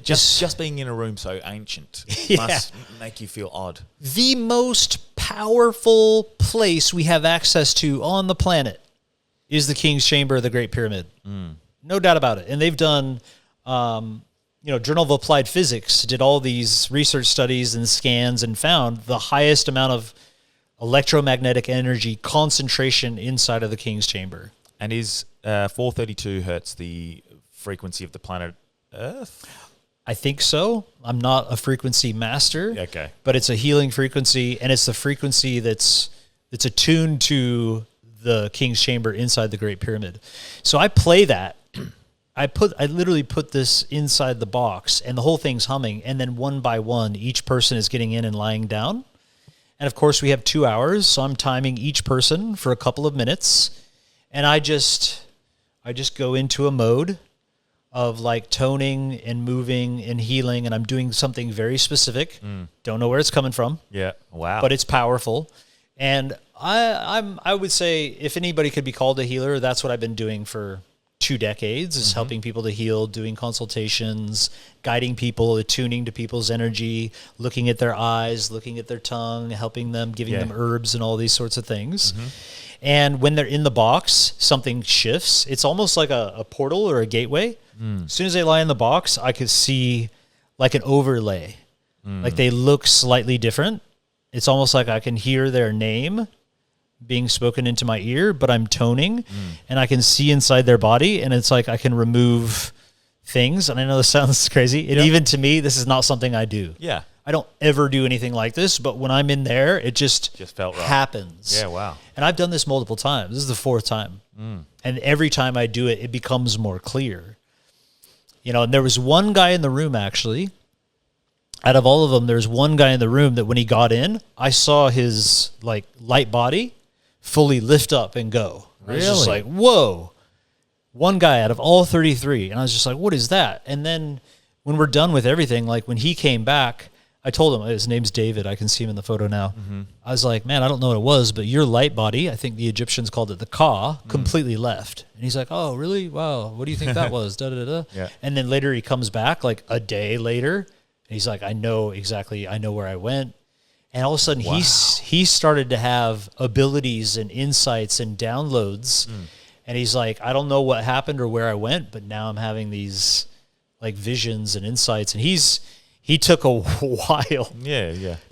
Just being in a room so ancient must make you feel odd. The most powerful place we have access to on the planet is the King's Chamber of the Great Pyramid. No doubt about it. And they've done, Journal of Applied Physics did all these research studies and scans and found the highest amount of electromagnetic energy concentration inside of the King's Chamber. And is 432 hertz the frequency of the planet Earth? I think so. I'm not a frequency master. Okay. But it's a healing frequency, and it's the frequency that's attuned to the King's Chamber inside the Great Pyramid. So I play that. I literally put this inside the box, and the whole thing's humming, and then one by one, each person is getting in and lying down. And of course, we have 2 hours, so I'm timing each person for a couple of minutes, and I just go into a mode of like toning and moving and healing, and I'm doing something very specific. Don't know where it's coming from. Yeah. Wow. But it's powerful. And I would say if anybody could be called a healer, that's what I've been doing for 2 decades, is helping people to heal, doing consultations, guiding people, attuning to people's energy, looking at their eyes, looking at their tongue, helping them, giving them herbs and all these sorts of things. And when they're in the box, something shifts. It's almost like a portal or a gateway. As soon as they lie in the box, I could see like an overlay. Like they look slightly different. It's almost like I can hear their name being spoken into my ear, but I'm toning and I can see inside their body, and it's like I can remove things. And I know this sounds crazy. And even to me, this is not something I do. Yeah. I don't ever do anything like this, but when I'm in there, it just felt right. happens. Yeah, wow. And I've done this multiple times. This is the 4th time. And every time I do it, it becomes more clear. And there was one guy in the room, actually. Out of all of them, there's one guy in the room that when he got in, I saw his like light body fully lift up and go. I was just like, whoa. One guy out of all 33. And I was just like, what is that? And then when we're done with everything, like when he came back, I told him, his name's David. I can see him in the photo now. I was like, man, I don't know what it was, but your light body, I think the Egyptians called it the Ka, completely left. And he's like, oh, really? Wow. What do you think that was? Da, da, da, da. Yeah. And then later he comes back like a day later. And he's like, I know where I went. And all of a sudden he started to have abilities and insights and downloads. And he's like, I don't know what happened or where I went, but now I'm having these like visions and insights. And he took a while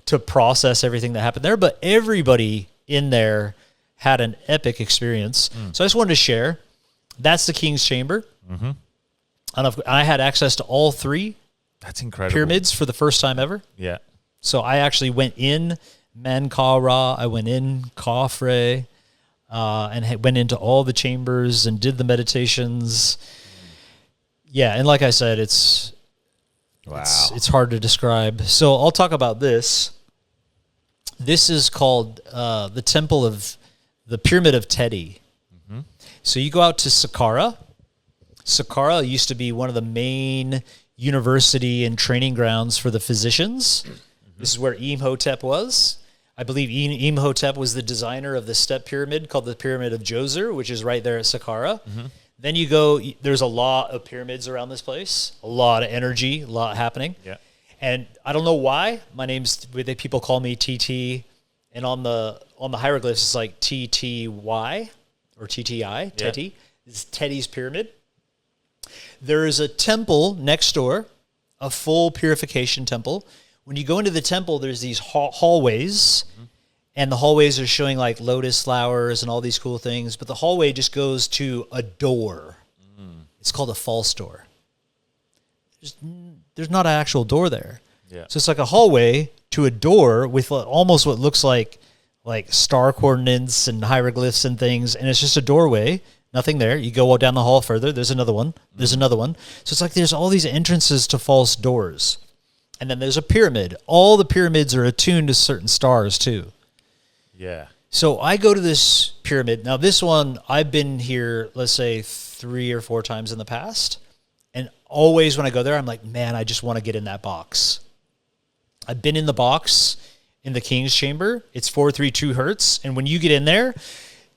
to process everything that happened there, but everybody in there had an epic experience. So I just wanted to share. That's the King's Chamber. And I had access to all 3 That's incredible. pyramids for the first time ever. Yeah. So I actually went in Menkaura, I went in Khafre, and went into all the chambers and did the meditations. Yeah, and like I said, it's hard to describe. So I'll talk about this. This is called the Temple of the Pyramid of Teti. So you go out to Saqqara. Saqqara used to be one of the main university and training grounds for the physicians. This is where Imhotep was. I believe Imhotep was the designer of the step pyramid called the Pyramid of Djoser, which is right there at Saqqara. Then you go, there's a lot of pyramids around this place, a lot of energy, a lot happening. Yeah. And I don't know why. My name's, people call me TT, and on the hieroglyphs it's like TTY or TTI, Teti. This is Teti's pyramid. There is a temple next door, a full purification temple. When you go into the temple, there's these hallways, and the hallways are showing like lotus flowers and all these cool things, but the hallway just goes to a door. It's called a false door. There's not an actual door there. Yeah. So it's like a hallway to a door with almost what looks like star coordinates and hieroglyphs and things, and it's just a doorway, nothing there. You go down the hall further, there's another one, there's another one. So it's like there's all these entrances to false doors. And then there's a pyramid. All the pyramids are attuned to certain stars too. Yeah. So I go to this pyramid. Now this one, I've been here, let's say 3 or 4 times in the past. And always when I go there, I'm like, man, I just want to get in that box. I've been in the box in the King's Chamber. It's 432 hertz. And when you get in there,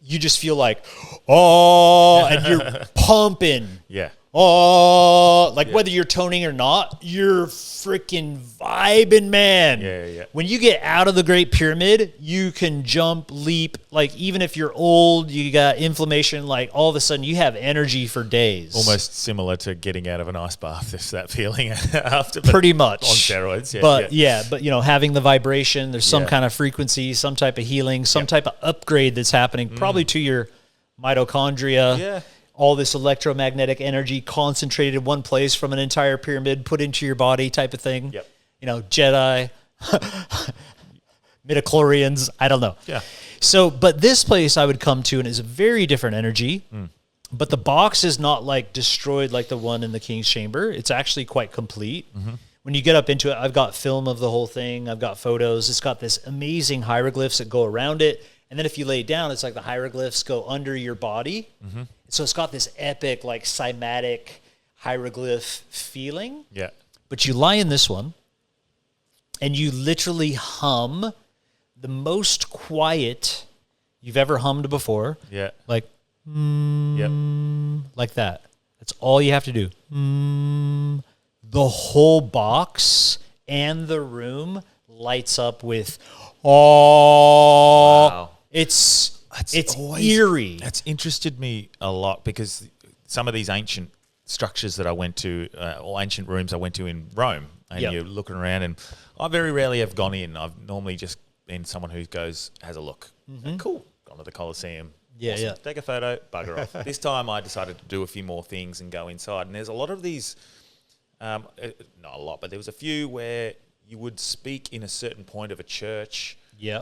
you just feel like, oh, and you're pumping. Yeah. Oh, whether you're toning or not, you're freaking vibing, man. Yeah. When you get out of the Great Pyramid, you can jump, leap. Like, even if you're old, you got inflammation, like, all of a sudden you have energy for days. Almost similar to getting out of an ice bath, if that feeling after. Pretty much. On steroids, yeah. But having the vibration, there's some kind of frequency, some type of healing, some type of upgrade that's happening, probably to your mitochondria. Yeah. All this electromagnetic energy concentrated in one place from an entire pyramid put into your body type of thing. Yep. Jedi, midichlorians, I don't know. Yeah. So, but this place I would come to, and it's a very different energy. But the box is not like destroyed like the one in the King's Chamber. It's actually quite complete. When you get up into it, I've got film of the whole thing. I've got photos. It's got this amazing hieroglyphs that go around it. And then if you lay it down, it's like the hieroglyphs go under your body. So it's got this epic, like, cymatic hieroglyph feeling. Yeah. But you lie in this one, and you literally hum the most quiet you've ever hummed before. Yeah. Like, like that. That's all you have to do. The whole box and the room lights up with, Wow. It's eerie. That's interested me a lot because some of these ancient structures that I went to, or ancient rooms I went to in Rome, and you're looking around, and I very rarely have gone in. I've normally just been someone who has a look. Cool. Gone to the Colosseum. Yeah, awesome. Take a photo, bugger off. This time I decided to do a few more things and go inside. And there's a lot of these, not a lot, but there was a few where you would speak in a certain point of a church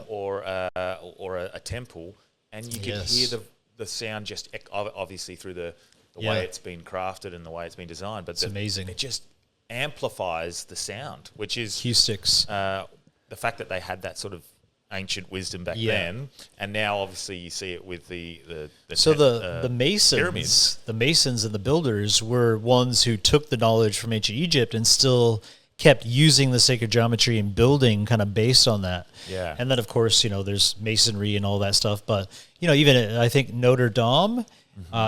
or a temple, and you could hear the sound just obviously through the way it's been crafted and the way it's been designed. But it's amazing. It just amplifies the sound, which is acoustics. The fact that they had that sort of ancient wisdom back then, and now obviously you see it with the masons, pyramids. The masons and the builders were ones who took the knowledge from ancient Egypt and still kept using the sacred geometry and building kind of based on that. Yeah. And then of course, there's masonry and all that stuff, but even I think Notre Dame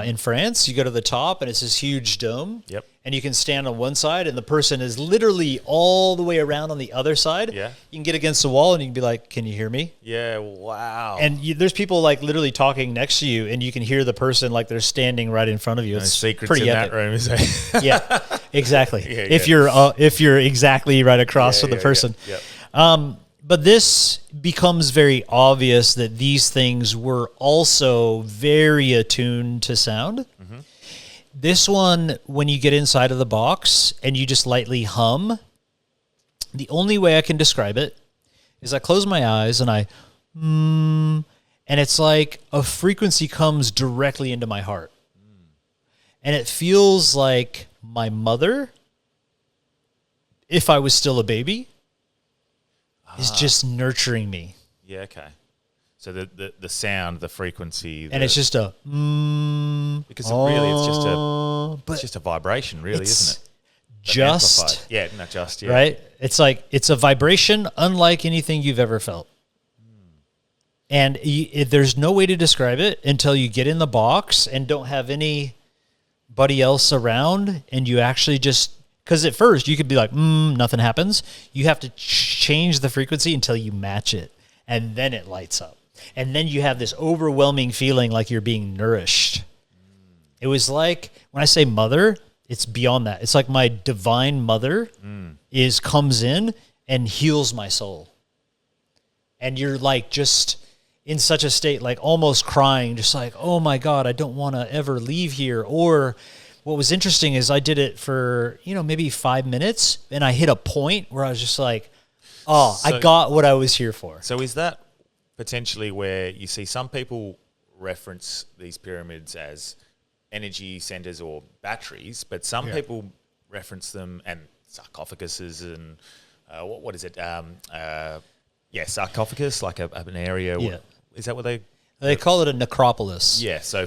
in France, you go to the top and it's this huge dome. Yep. And you can stand on one side and the person is literally all the way around on the other side. Yeah. You can get against the wall and you can be like, can you hear me? Yeah, wow. And there's people like literally talking next to you and you can hear the person like they're standing right in front of you. No it's secrets pretty in epic. that room, is there? Yeah, exactly. Yeah, If you're exactly right across from the person. Yeah. But this becomes very obvious that these things were also very attuned to sound. This one, when you get inside of the box and you just lightly hum, the only way I can describe it is I close my eyes and and it's like a frequency comes directly into my heart. And it feels like my mother, if I was still a baby, is just nurturing me. Yeah, okay. So the sound, the frequency, and it's just a because really it's just a vibration, really, isn't it? Just Amplified. Yeah, not just right. It's like it's a vibration unlike anything you've ever felt, and there's no way to describe it until you get in the box and don't have anybody else around, and you actually just. Because at first you could be like, nothing happens. You have to change the frequency until you match it, and then it lights up. And then you have this overwhelming feeling like you're being nourished. It was like, when I say mother, it's beyond that. It's like my divine mother comes in and heals my soul. And you're like just in such a state, like almost crying, just like, oh my God, I don't want to ever leave here. Or what was interesting is I did it for, maybe 5 minutes, and I hit a point where I was just like, I got what I was here for. So is that potentially where you see some people reference these pyramids as energy centers or batteries, but some people reference them and sarcophaguses and what is it? Sarcophagus, like an area. Yeah. Is that what they... They call it a necropolis. Yeah, so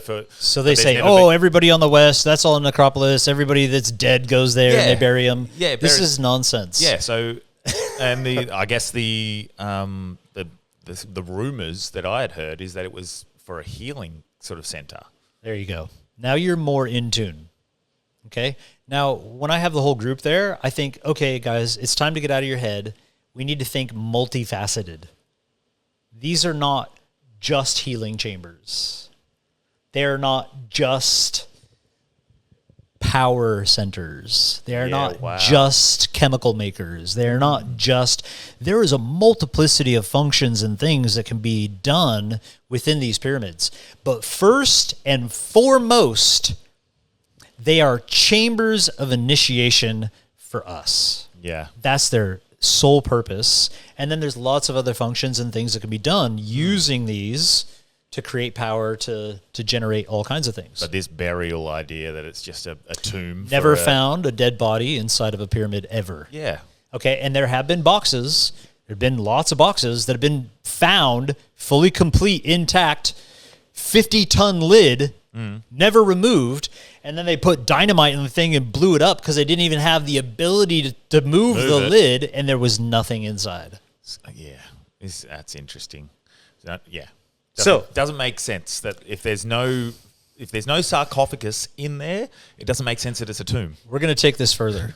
they say, everybody on the west, that's all a necropolis. Everybody that's dead goes there and they bury them. Yeah, this is nonsense. Yeah, so and I guess the rumors that I had heard is that it was for a healing sort of center. There you go. Now you're more in tune. Okay. Now when I have the whole group there, I think, okay, guys, it's time to get out of your head. We need to think multifaceted. These are not just healing chambers. They're not just power centers. They're not just chemical makers. They're not just... There is a multiplicity of functions and things that can be done within these pyramids. But first and foremost, they are chambers of initiation for us. Yeah. That's their sole purpose. And then there's lots of other functions and things that can be done using these to create power to generate all kinds of things. But this burial idea that it's just a tomb. Never found a dead body inside of a pyramid ever. Yeah. Okay, and there have been boxes. There have been lots of boxes that have been found fully complete, intact, 50-ton lid, never removed, and then they put dynamite in the thing and blew it up because they didn't even have the ability to move the lid, and there was nothing inside. Yeah, that's interesting. Doesn't make sense that if there's no sarcophagus in there, it doesn't make sense that it's a tomb. We're going to take this further.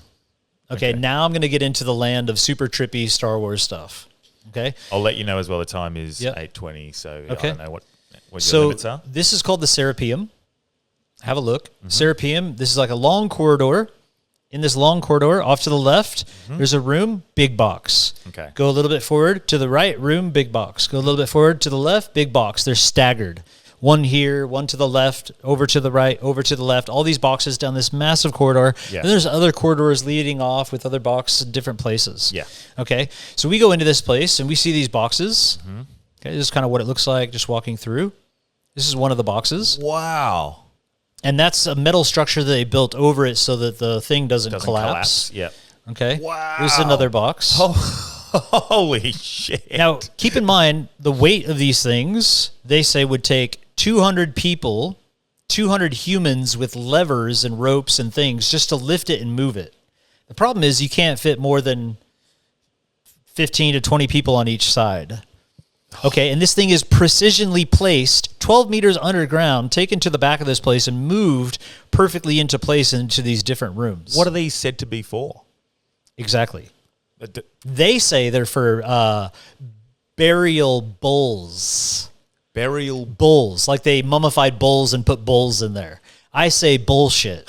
Okay, now I'm going to get into the land of super trippy Star Wars stuff. Okay, I'll let you know as well. The time is 8:20, so I don't know what your limits are. This is called the Serapeum. Have a look. Serapeum. This is like a long corridor. In this long corridor, off to the left, there's a room, big box. Okay. Go a little bit forward to the right, room, big box. Go a little bit forward to the left, big box. They're staggered. One here, one to the left, over to the right, over to the left. All these boxes down this massive corridor. Yeah. And there's other corridors leading off with other boxes in different places. Yeah. Okay. So we go into this place and we see these boxes. Okay. This is kind of what it looks like just walking through. This is one of the boxes. Wow. And that's a metal structure that they built over it so that the thing doesn't collapse. Yep. Okay. Wow. There's another box. Holy shit. Now, keep in mind, the weight of these things, they say, would take 200 people, 200 humans with levers and ropes and things just to lift it and move it. The problem is you can't fit more than 15 to 20 people on each side. Okay, and this thing is precisionally placed 12 meters underground, taken to the back of this place and moved perfectly into place into these different rooms. What are these said to be for? Exactly. They say they're for burial bulls. Burial bulls, like they mummified bulls and put bulls in there. I say bullshit.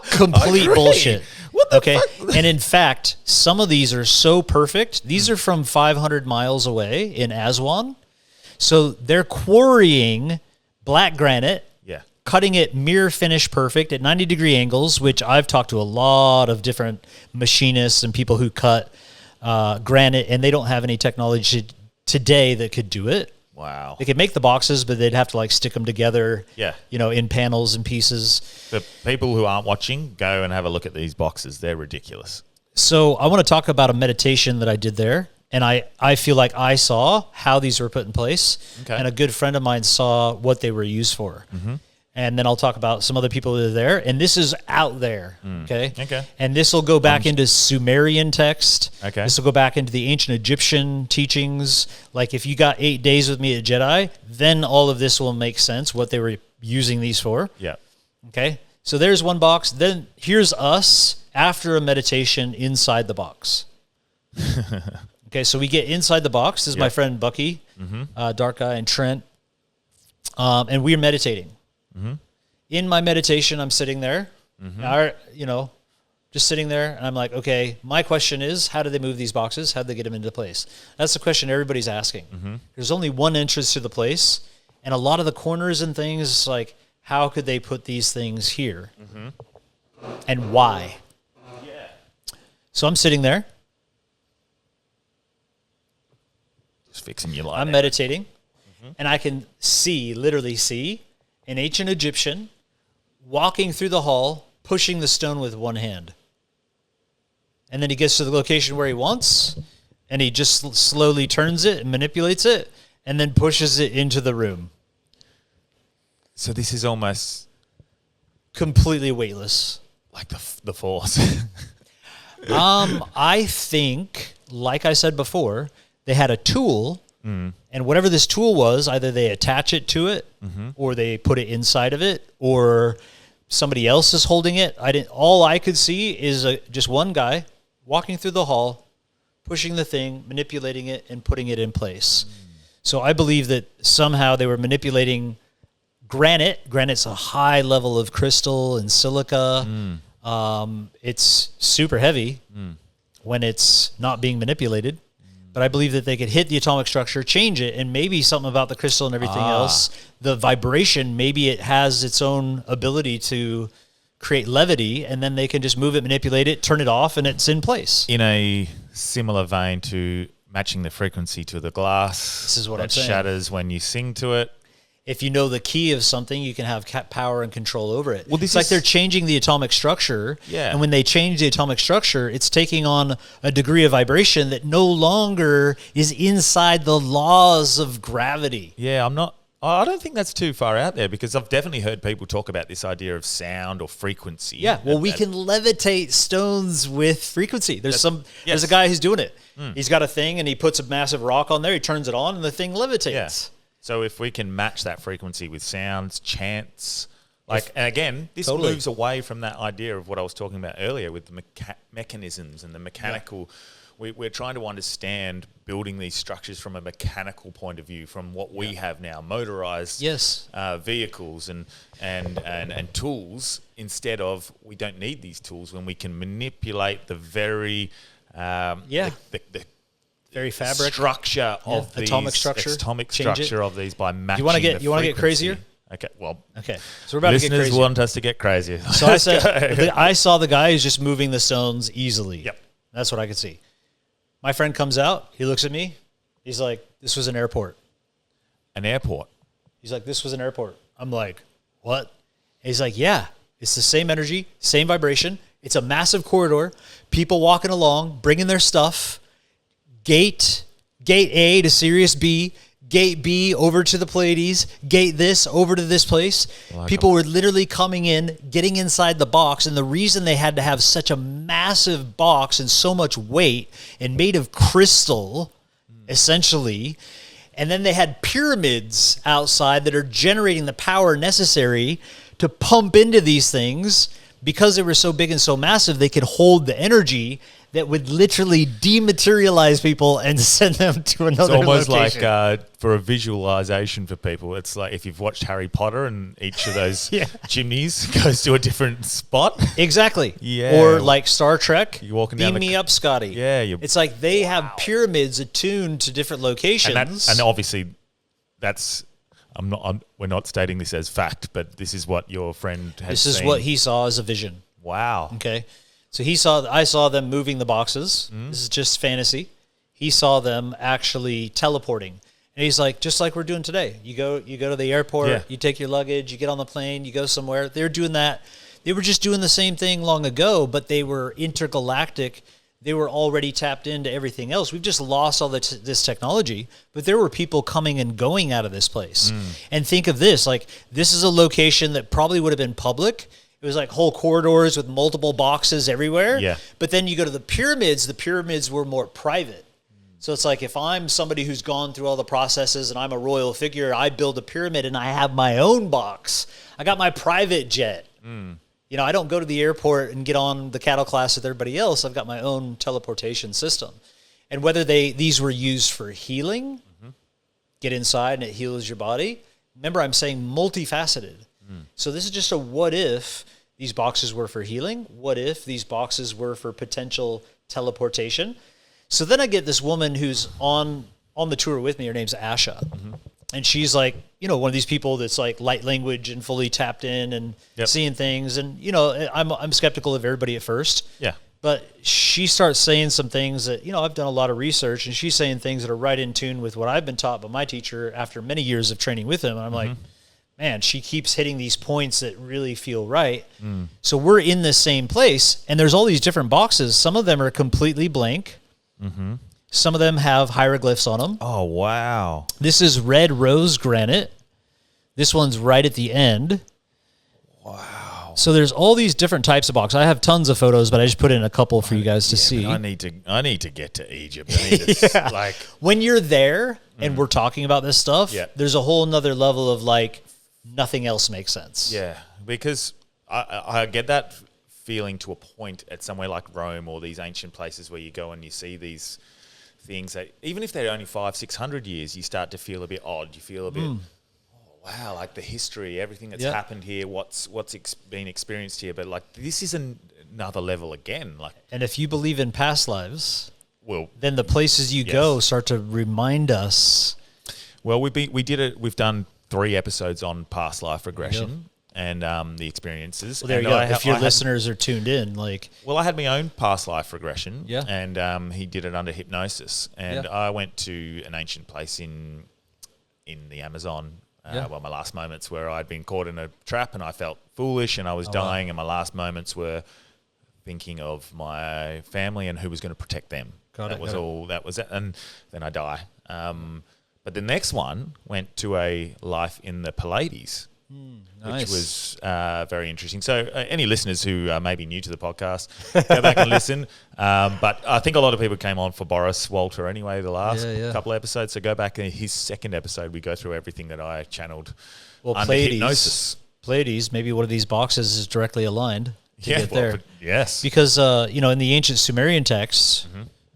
Complete bullshit. What the fuck? And in fact, some of these are so perfect. These are from 500 miles away in Aswan. So they're quarrying black granite, cutting it mirror finish perfect at 90-degree angles, which I've talked to a lot of different machinists and people who cut granite, and they don't have any technology today that could do it. Wow. They could make the boxes, but they'd have to like stick them together, in panels and pieces. For people who aren't watching, go and have a look at these boxes. They're ridiculous. So I want to talk about a meditation that I did there. And I feel like I saw how these were put in place. Okay. And a good friend of mine saw what they were used for. And then I'll talk about some other people that are there. And this is out there, okay? Okay. And this will go back into Sumerian text. Okay. This will go back into the ancient Egyptian teachings. Like if you got 8 days with me at Jedi, then all of this will make sense, what they were using these for. Yeah. Okay? So there's one box. Then here's us after a meditation inside the box. Okay, so we get inside the box. This is my friend Bucky, Dark Guy, and Trent. And we're meditating. In my meditation, I'm sitting there, just sitting there, and I'm like, okay, my question is, how do they move these boxes? How do they get them into place? That's the question everybody's asking. There's only one entrance to the place, and a lot of the corners and things, like, how could they put these things here? And why? So I'm sitting there. Just fixing your light. I'm meditating, and I can literally see, an ancient Egyptian walking through the hall, pushing the stone with one hand. And then he gets to the location where he wants, and he just slowly turns it and manipulates it, and then pushes it into the room. So this is almost completely weightless. Like the Force. I think, like I said before, they had a tool, and whatever this tool was, either they attach it to it, or they put it inside of it, or somebody else is holding it. All I could see is just one guy walking through the hall, pushing the thing, manipulating it, and putting it in place. So I believe that somehow they were manipulating granite. Granite's a high level of crystal and silica. It's super heavy when it's not being manipulated. But I believe that they could hit the atomic structure, change it, and maybe something about the crystal and everything else, the vibration, maybe it has its own ability to create levity, and then they can just move it, manipulate it, turn it off, and it's in place. In a similar vein to matching the frequency to the glass. This is what I'm saying. That shatters when you sing to it. If you know the key of something, you can have power and control over it. Well, it's like they're changing the atomic structure. Yeah. And when they change the atomic structure, it's taking on a degree of vibration that no longer is inside the laws of gravity. Yeah, I don't think that's too far out there, because I've definitely heard people talk about this idea of sound or frequency. Yeah, well, we can levitate stones with frequency. There's a guy who's doing it. He's got a thing, and he puts a massive rock on there. He turns it on, and the thing levitates. Yeah. So if we can match that frequency with sounds, chants, and again, this moves away from that idea of what I was talking about earlier with the mechanisms and the mechanical. Yeah. We're trying to understand building these structures from a mechanical point of view, from what we have now, motorized vehicles and tools, instead of we don't need these tools when we can manipulate the very the very fabric structure of these atomic structure of these by matching. You want to get crazier? Okay, so we're about to get crazier. Listeners want us to get crazier. So I saw the guy who's just moving the stones easily. Yep, that's what I could see. My friend comes out. He looks at me. He's like, "This was an airport." An airport. He's like, "This was an airport." I'm like, "What?" And he's like, "Yeah, it's the same energy, same vibration. It's a massive corridor. People walking along, bringing their stuff." Gate A to Sirius B, Gate B over to the Pleiades, Gate this over to this place. People were literally coming in, getting inside the box, and the reason they had to have such a massive box and so much weight and made of crystal, essentially, and then they had pyramids outside that are generating the power necessary to pump into these things. Because they were so big and so massive, they could hold the energy that would literally dematerialize people and send them to another location. It's almost like, for a visualization for people, it's like if you've watched Harry Potter and each of those chimneys goes to a different spot. Exactly. Yeah. Or like Star Trek, you're walking beam down me up, Scotty. Yeah. It's like they have pyramids attuned to different locations. And obviously, we're not stating this as fact, but this is what your friend has seen. This is what he saw as a vision. Wow. Okay. So I saw them moving the boxes. This is just fantasy. He saw them actually teleporting. And he's like, just like we're doing today. You go to the airport, you take your luggage, you get on the plane, you go somewhere. They're doing that. They were just doing the same thing long ago, but they were intergalactic. they were already tapped into everything else. We've just lost all this technology, but there were people coming and going out of this place. And think of this, like this is a location that probably would have been public. It was like whole corridors with multiple boxes everywhere. Yeah. But then you go to the pyramids were more private. So it's like if I'm somebody who's gone through all the processes and I'm a royal figure, I build a pyramid and I have my own box. I got my private jet. You know, I don't go to the airport and get on the cattle class with everybody else. I've got my own teleportation system. And whether these were used for healing, get inside and it heals your body. Remember, I'm saying multifaceted. So this is just a what if these boxes were for healing? What if these boxes were for potential teleportation? So then I get this woman who's on the tour with me. Her name's Asha. And she's like, you know, one of these people that's like light language and fully tapped in and seeing things. And, you know, I'm skeptical of everybody at first. Yeah. But she starts saying some things that, you know, I've done a lot of research, and she's saying things that are right in tune with what I've been taught by my teacher after many years of training with him. And I'm like, man, she keeps hitting these points that really feel right. So we're in the same place, and there's all these different boxes. Some of them are completely blank. Some of them have hieroglyphs on them. Oh, wow. This is red rose granite. This one's right at the end. Wow. So there's all these different types of boxes. I have tons of photos, but I just put in a couple for you guys to see. I need to get to Egypt. I need to, like, when you're there and we're talking about this stuff, there's a whole nother level of like nothing else makes sense. Yeah, because I get that feeling to a point at somewhere like Rome or these ancient places where you go and you see these things that even if they're only 500-600 years, you start to feel a bit odd. You feel a bit, oh, wow, like the history, everything that's happened here, what's been experienced here. But like this is another level again. Like, and if you believe in past lives, well, then the places you go start to remind us. Well, we've done 3 episodes on past life regression. And the experiences. Well, there you go. If your listeners are tuned in, like... Well, I had my own past life regression. Yeah. And he did it under hypnosis. And I went to an ancient place in the Amazon, well, my last moments where I'd been caught in a trap and I felt foolish and I was dying. And my last moments were thinking of my family and who was going to protect them. That was it. And then I die. But the next one went to a life in the Pleiades. Nice. Which was very interesting. So any listeners who may be new to the podcast, go back and listen. But I think a lot of people came on for Boris Walter anyway, the last couple episodes. So go back in his second episode, we go through everything that I channeled under hypnosis. Pleiades, maybe one of these boxes is directly aligned to get there. Yes. Because, you know, in the ancient Sumerian texts,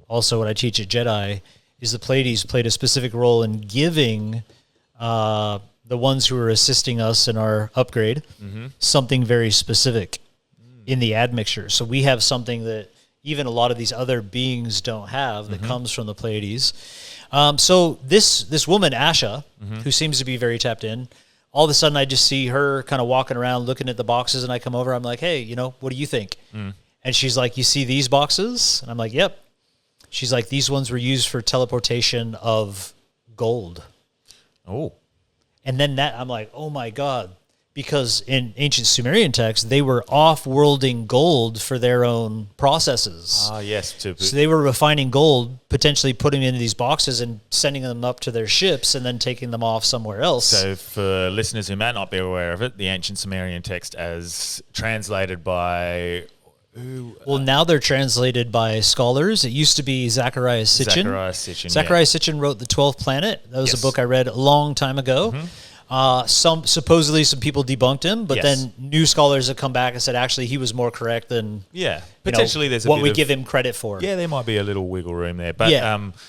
also what I teach at Jedi, is the Pleiades played a specific role in giving... the ones who are assisting us in our upgrade, something very specific in the admixture. So we have something that even a lot of these other beings don't have that comes from the Pleiades. So this woman, Asha, who seems to be very tapped in, all of a sudden I just see her kind of walking around looking at the boxes, and I come over, I'm like, hey, you know, what do you think? And she's like, you see these boxes? And I'm like, yep. She's like, these ones were used for teleportation of gold. Oh. And then I'm like, oh my God, because in ancient Sumerian texts, they were off-worlding gold for their own processes. Ah, yes. So they were refining gold, potentially putting it into these boxes and sending them up to their ships and then taking them off somewhere else. So for listeners who might not be aware of it, the ancient Sumerian text as translated by... Well, now they're translated by scholars. It used to be Zecharia Sitchin. Zecharia Sitchin wrote The 12th Planet. That was a book I read a long time ago. Supposedly some people debunked him, but then new scholars have come back and said actually he was more correct than potentially there's a what bit we of, give him credit for. Yeah, there might be a little wiggle room there, but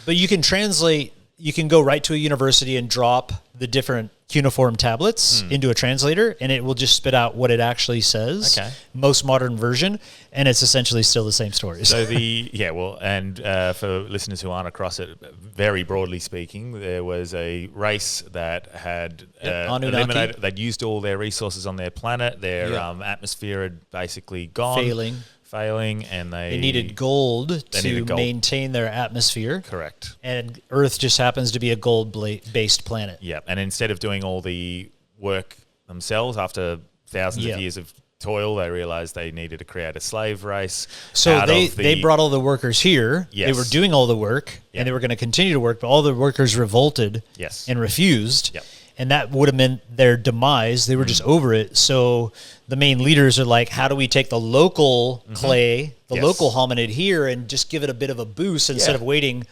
but you can translate. You can go right to a university and drop the different cuneiform tablets into a translator, and it will just spit out what it actually says. Okay. Most modern version, and it's essentially still the same stories. So for listeners who aren't across it, very broadly speaking, there was a race that had eliminated. They'd used all their resources on their planet. Their atmosphere had basically gone. Failing, and they needed gold to maintain their atmosphere. Correct. And Earth just happens to be a gold-based planet. Yeah, and instead of doing all the work themselves after thousands of years of toil. They realized they needed to create a slave race. So they brought all the workers here. Yes. They were doing all the work, and they were going to continue to work, but all the workers revolted and refused. Yep. And that would have meant their demise. They were just over it. So the main leaders are like, how do we take the local clay, the local hominid here, and just give it a bit of a boost instead of waiting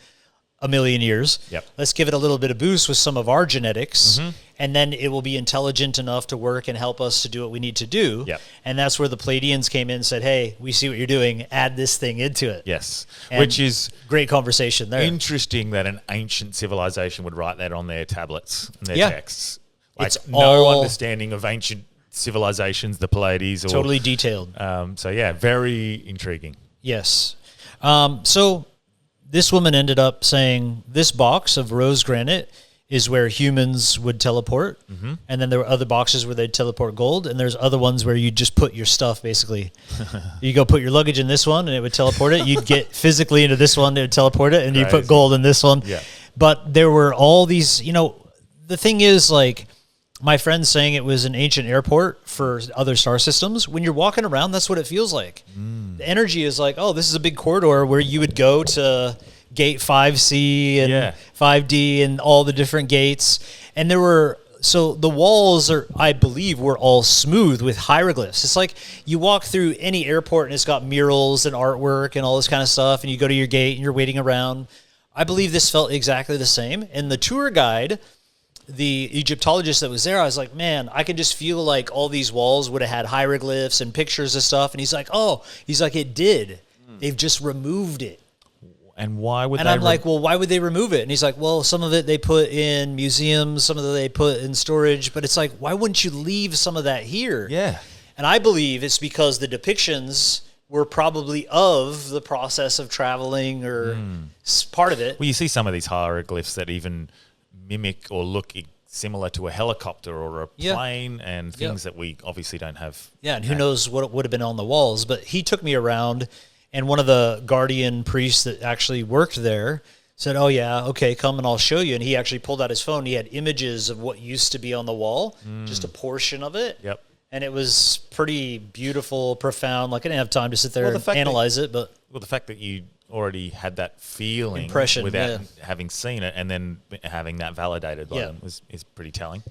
a million years? Yep. Let's give it a little bit of boost with some of our genetics, and then it will be intelligent enough to work and help us to do what we need to do. Yep. And that's where the Pleiadians came in and said, hey, we see what you're doing. Add this thing into it. Yes. And Which is great conversation there. interesting that an ancient civilization would write that on their tablets and their texts. Like It's no all understanding of ancient civilizations, the Pleiades. Or, totally detailed. So, yeah, very intriguing. Yes. So this woman ended up saying this box of rose granite is where humans would teleport. And then there were other boxes where they'd teleport gold. And there's other ones where you just put your stuff, basically. You go put your luggage in this one and it would teleport it. You'd get physically into this one, it would teleport it. And you put gold in this one. Yeah. But there were all these, the thing is, like, my friend's saying it was an ancient airport for other star systems. When you're walking around, that's what it feels like. The energy is like, oh, this is a big corridor where you would go to gate 5C and 5D and all the different gates. And so the walls I believe, were all smooth with hieroglyphs. It's like you walk through any airport and it's got murals and artwork and all this kind of stuff. And you go to your gate and you're waiting around. I believe this felt exactly the same. And the tour guide, the Egyptologist that was there, I was like, man, I can just feel like all these walls would have had hieroglyphs and pictures of stuff. And he's like, it did. They've just removed it. And why would And I'm like, well, why would they remove it? And he's like, well, some of it they put in museums, some of it they put in storage. But it's like, why wouldn't you leave some of that here? Yeah. And I believe it's because the depictions were probably of the process of traveling or part of it. Well, you see some of these hieroglyphs that even mimic or look similar to a helicopter or a plane and things that we obviously don't have. Yeah, and who knows what would have been on the walls. But he took me around, and one of the guardian priests that actually worked there said, oh, yeah, okay, come and I'll show you. And he actually pulled out his phone. He had images of what used to be on the wall, just a portion of it. Yep. And it was pretty beautiful, profound. Like, I didn't have time to sit there and analyze it. But the fact that you already had that feeling impression without having seen it, and then having that validated by them is pretty telling.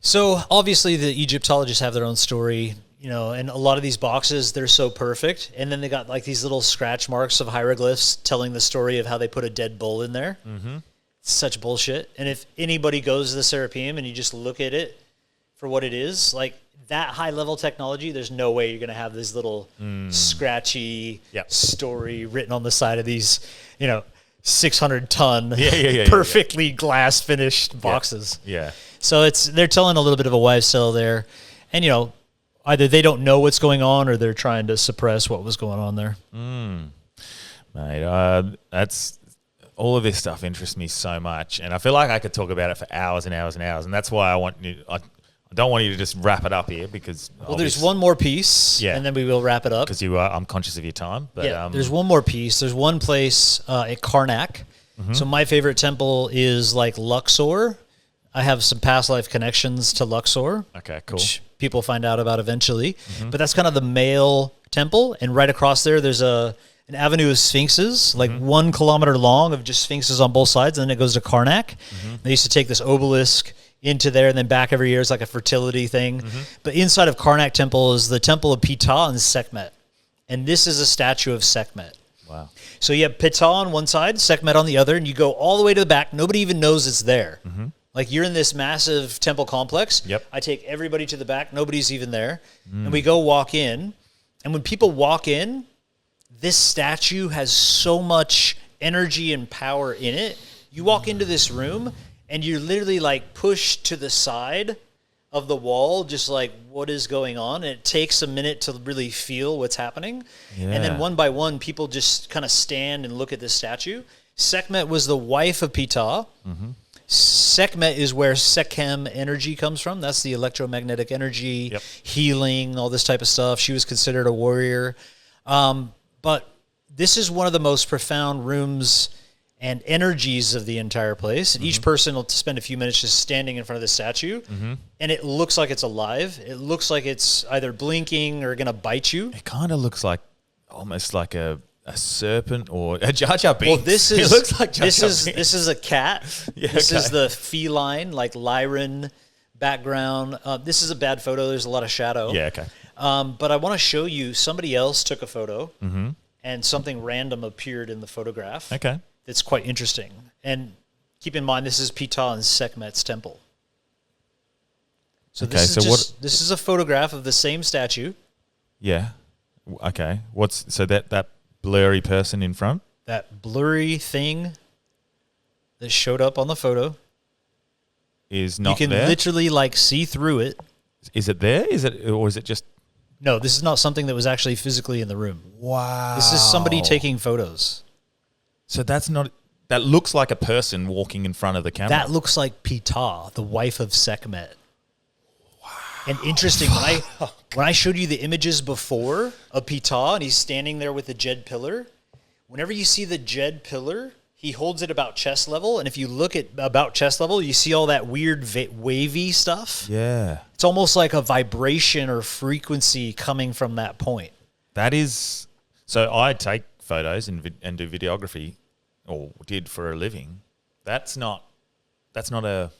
So obviously the Egyptologists have their own story, and a lot of these boxes, they're so perfect. And then they got like these little scratch marks of hieroglyphs telling the story of how they put a dead bull in there. It's such bullshit. And if anybody goes to the Serapeum and you just look at it for what it is, like that high level technology, there's no way you're going to have this little scratchy story written on the side of these, 600-ton, perfectly glass finished boxes. Yeah. So they're telling a little bit of a wives' tale there, and either they don't know what's going on or they're trying to suppress what was going on there. Mate, that's all of this stuff interests me so much, and I feel like I could talk about it for hours and hours and hours, and that's why I don't want you to just wrap it up here because there's one more piece, and then we will wrap it up because I'm conscious of your time. But there's one more piece. There's one place at Karnak. So my favorite temple is like Luxor. I have some past life connections to Luxor. Okay, cool. Which people find out about eventually. But that's kind of the male temple, and right across there, there's an avenue of sphinxes, like 1 kilometer long of just sphinxes on both sides, and then it goes to Karnak. They used to take this obelisk into there and then back every year. It's like a fertility thing. But inside of Karnak Temple is the temple of Ptah and Sekhmet. And this is a statue of Sekhmet. Wow. So you have Ptah on one side, Sekhmet on the other, and you go all the way to the back. Nobody even knows it's there. Like you're in this massive temple complex. Yep. I take everybody to the back. Nobody's even there. And we go walk in. And when people walk in, this statue has so much energy and power in it. You walk into this room and you're literally like pushed to the side of the wall, just like, what is going on? And it takes a minute to really feel what's happening. Yeah. And then one by one, people just kind of stand and look at this statue. Sekhmet was the wife of Ptah. Sekhmet is where Sekhem energy comes from. That's the electromagnetic energy, healing, all this type of stuff. She was considered a warrior. But this is one of the most profound rooms and energies of the entire place. And each person will spend a few minutes just standing in front of the statue, and it looks like it's alive. It looks like it's either blinking or going to bite you. It kind of looks like almost like a serpent or a Jar Jar Binks. Well, this is it looks like Jar Jar this is a cat. Yeah, this is okay. the feline, like Lyran background. This is a bad photo. There's a lot of shadow. Yeah, okay. But I want to show you, somebody else took a photo, and something random appeared in the photograph. Okay. It's quite interesting. And keep in mind, this is Ptah and Sekhmet's temple. So this this is a photograph of the same statue. Yeah. Okay. So that blurry person in front? That blurry thing that showed up on the photo Is not there. You can there? literally like see through it. Is it there? Is it just? No, this is not something that was actually physically in the room. Wow. This is somebody taking photos. So that's not. That looks like a person walking in front of the camera. That looks like Ptah, the wife of Sekhmet. Wow. And interesting, when I showed you the images before of Ptah and he's standing there with the Jed pillar, whenever you see the Jed pillar, he holds it about chest level. And if you look at about chest level, you see all that weird wavy stuff. Yeah. It's almost like a vibration or frequency coming from that point. That is. So I take photos and do videography, or did for a living. That's not a.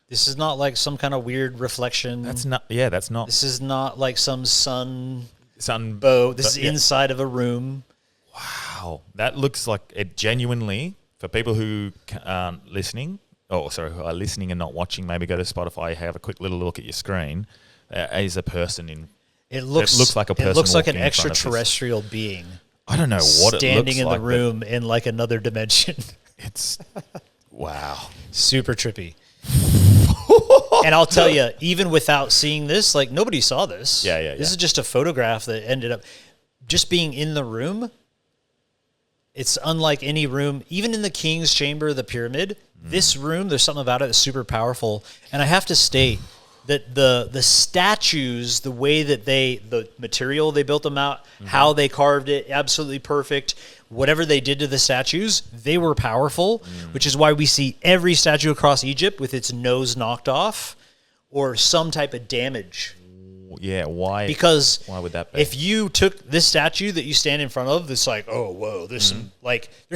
This is not like some kind of weird reflection. That's not. Yeah, that's not. This is not like some sun bow. This is inside of a room. Wow, that looks like it genuinely. For people who aren't listening, who are listening and not watching, maybe go to Spotify, have a quick little look at your screen. Is a person in. It looks like a person. It looks like an walking in front of extraterrestrial being. I don't know what it looks like. Standing in the room in like another dimension. It's wow, super trippy. And I'll tell you, even without seeing this, like nobody saw this. Yeah. This is just a photograph that ended up just being in the room. It's unlike any room, even in the king's chamber, the pyramid. This room, there's something about it that's super powerful. And I have to state that the statues, the way that the material they built them out, how they carved it, absolutely perfect. Whatever they did to the statues, they were powerful, which is why we see every statue across Egypt with its nose knocked off or some type of damage. Yeah, why? Because why would that be? If you took this statue that you stand in front of, it's like, oh, whoa, there's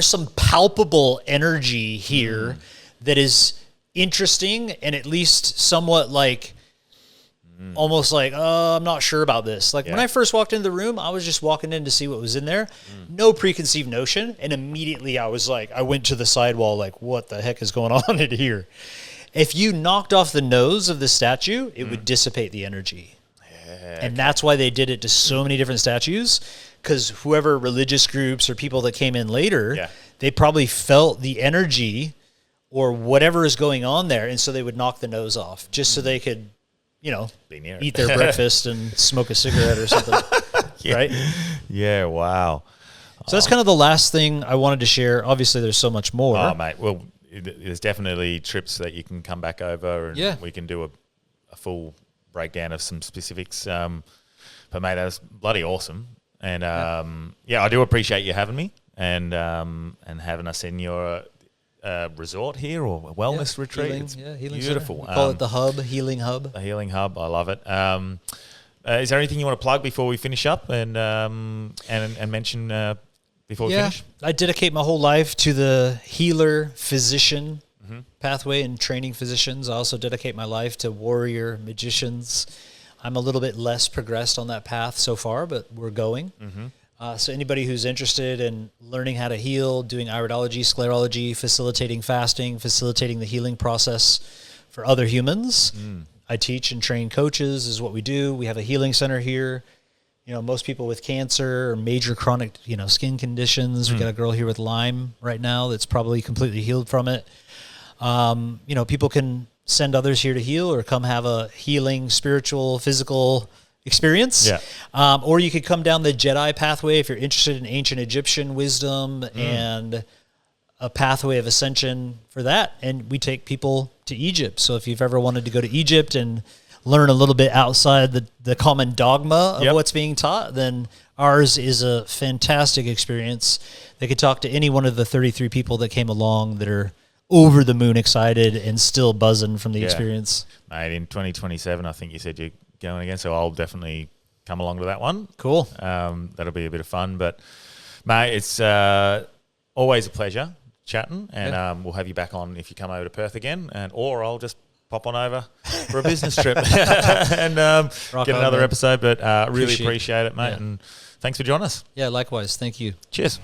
some palpable energy here that is interesting and at least somewhat like almost like, I'm not sure about this. Like when I first walked into the room, I was just walking in to see what was in there. No preconceived notion. And immediately I was like, I went to the sidewall like, what the heck is going on in here? If you knocked off the nose of the statue, it would dissipate the energy. And that's why they did it to so many different statues, because whoever religious groups or people that came in later, they probably felt the energy or whatever is going on there, and so they would knock the nose off just so they could, eat their breakfast and smoke a cigarette or something, right? Yeah, wow. So that's kind of the last thing I wanted to share. Obviously, there's so much more. Oh, mate. Well, there's definitely trips that you can come back over and we can do a full breakdown of some specifics. But mate, that was bloody awesome. And I do appreciate you having me and having us in your resort here or wellness retreat. Healing, it's healing beautiful. Center. We call it the hub, healing hub. The healing hub. I love it. Is there anything you want to plug before we finish up and mention before we finish? I dedicate my whole life to the healer physician pathway and training physicians. I also dedicate my life to warrior magicians. I'm a little bit less progressed on that path so far, but we're going. So anybody who's interested in learning how to heal, doing iridology, sclerology, facilitating fasting, facilitating the healing process for other humans, I teach and train coaches is what we do. We have a healing center here. Most people with cancer or major chronic, skin conditions. We got a girl here with Lyme right now that's probably completely healed from it. People can send others here to heal or come have a healing, spiritual, physical experience. Or you could come down the Jedi pathway if you're interested in ancient Egyptian wisdom and a pathway of ascension for that. And we take people to Egypt. So if you've ever wanted to go to Egypt and learn a little bit outside the common dogma of what's being taught, then Ours is a fantastic experience. They could talk to any one of the 33 people that came along that are over the moon excited and still buzzing from the experience. Mate, in 2027, I think you said you're going again, so I'll definitely come along to that one. Cool. That'll be a bit of fun. But, mate, it's always a pleasure chatting, and we'll have you back on if you come over to Perth again, or I'll just pop on over for a business trip and get another episode. But really appreciate it, mate, and thanks for joining us. Yeah, likewise. Thank you. Cheers.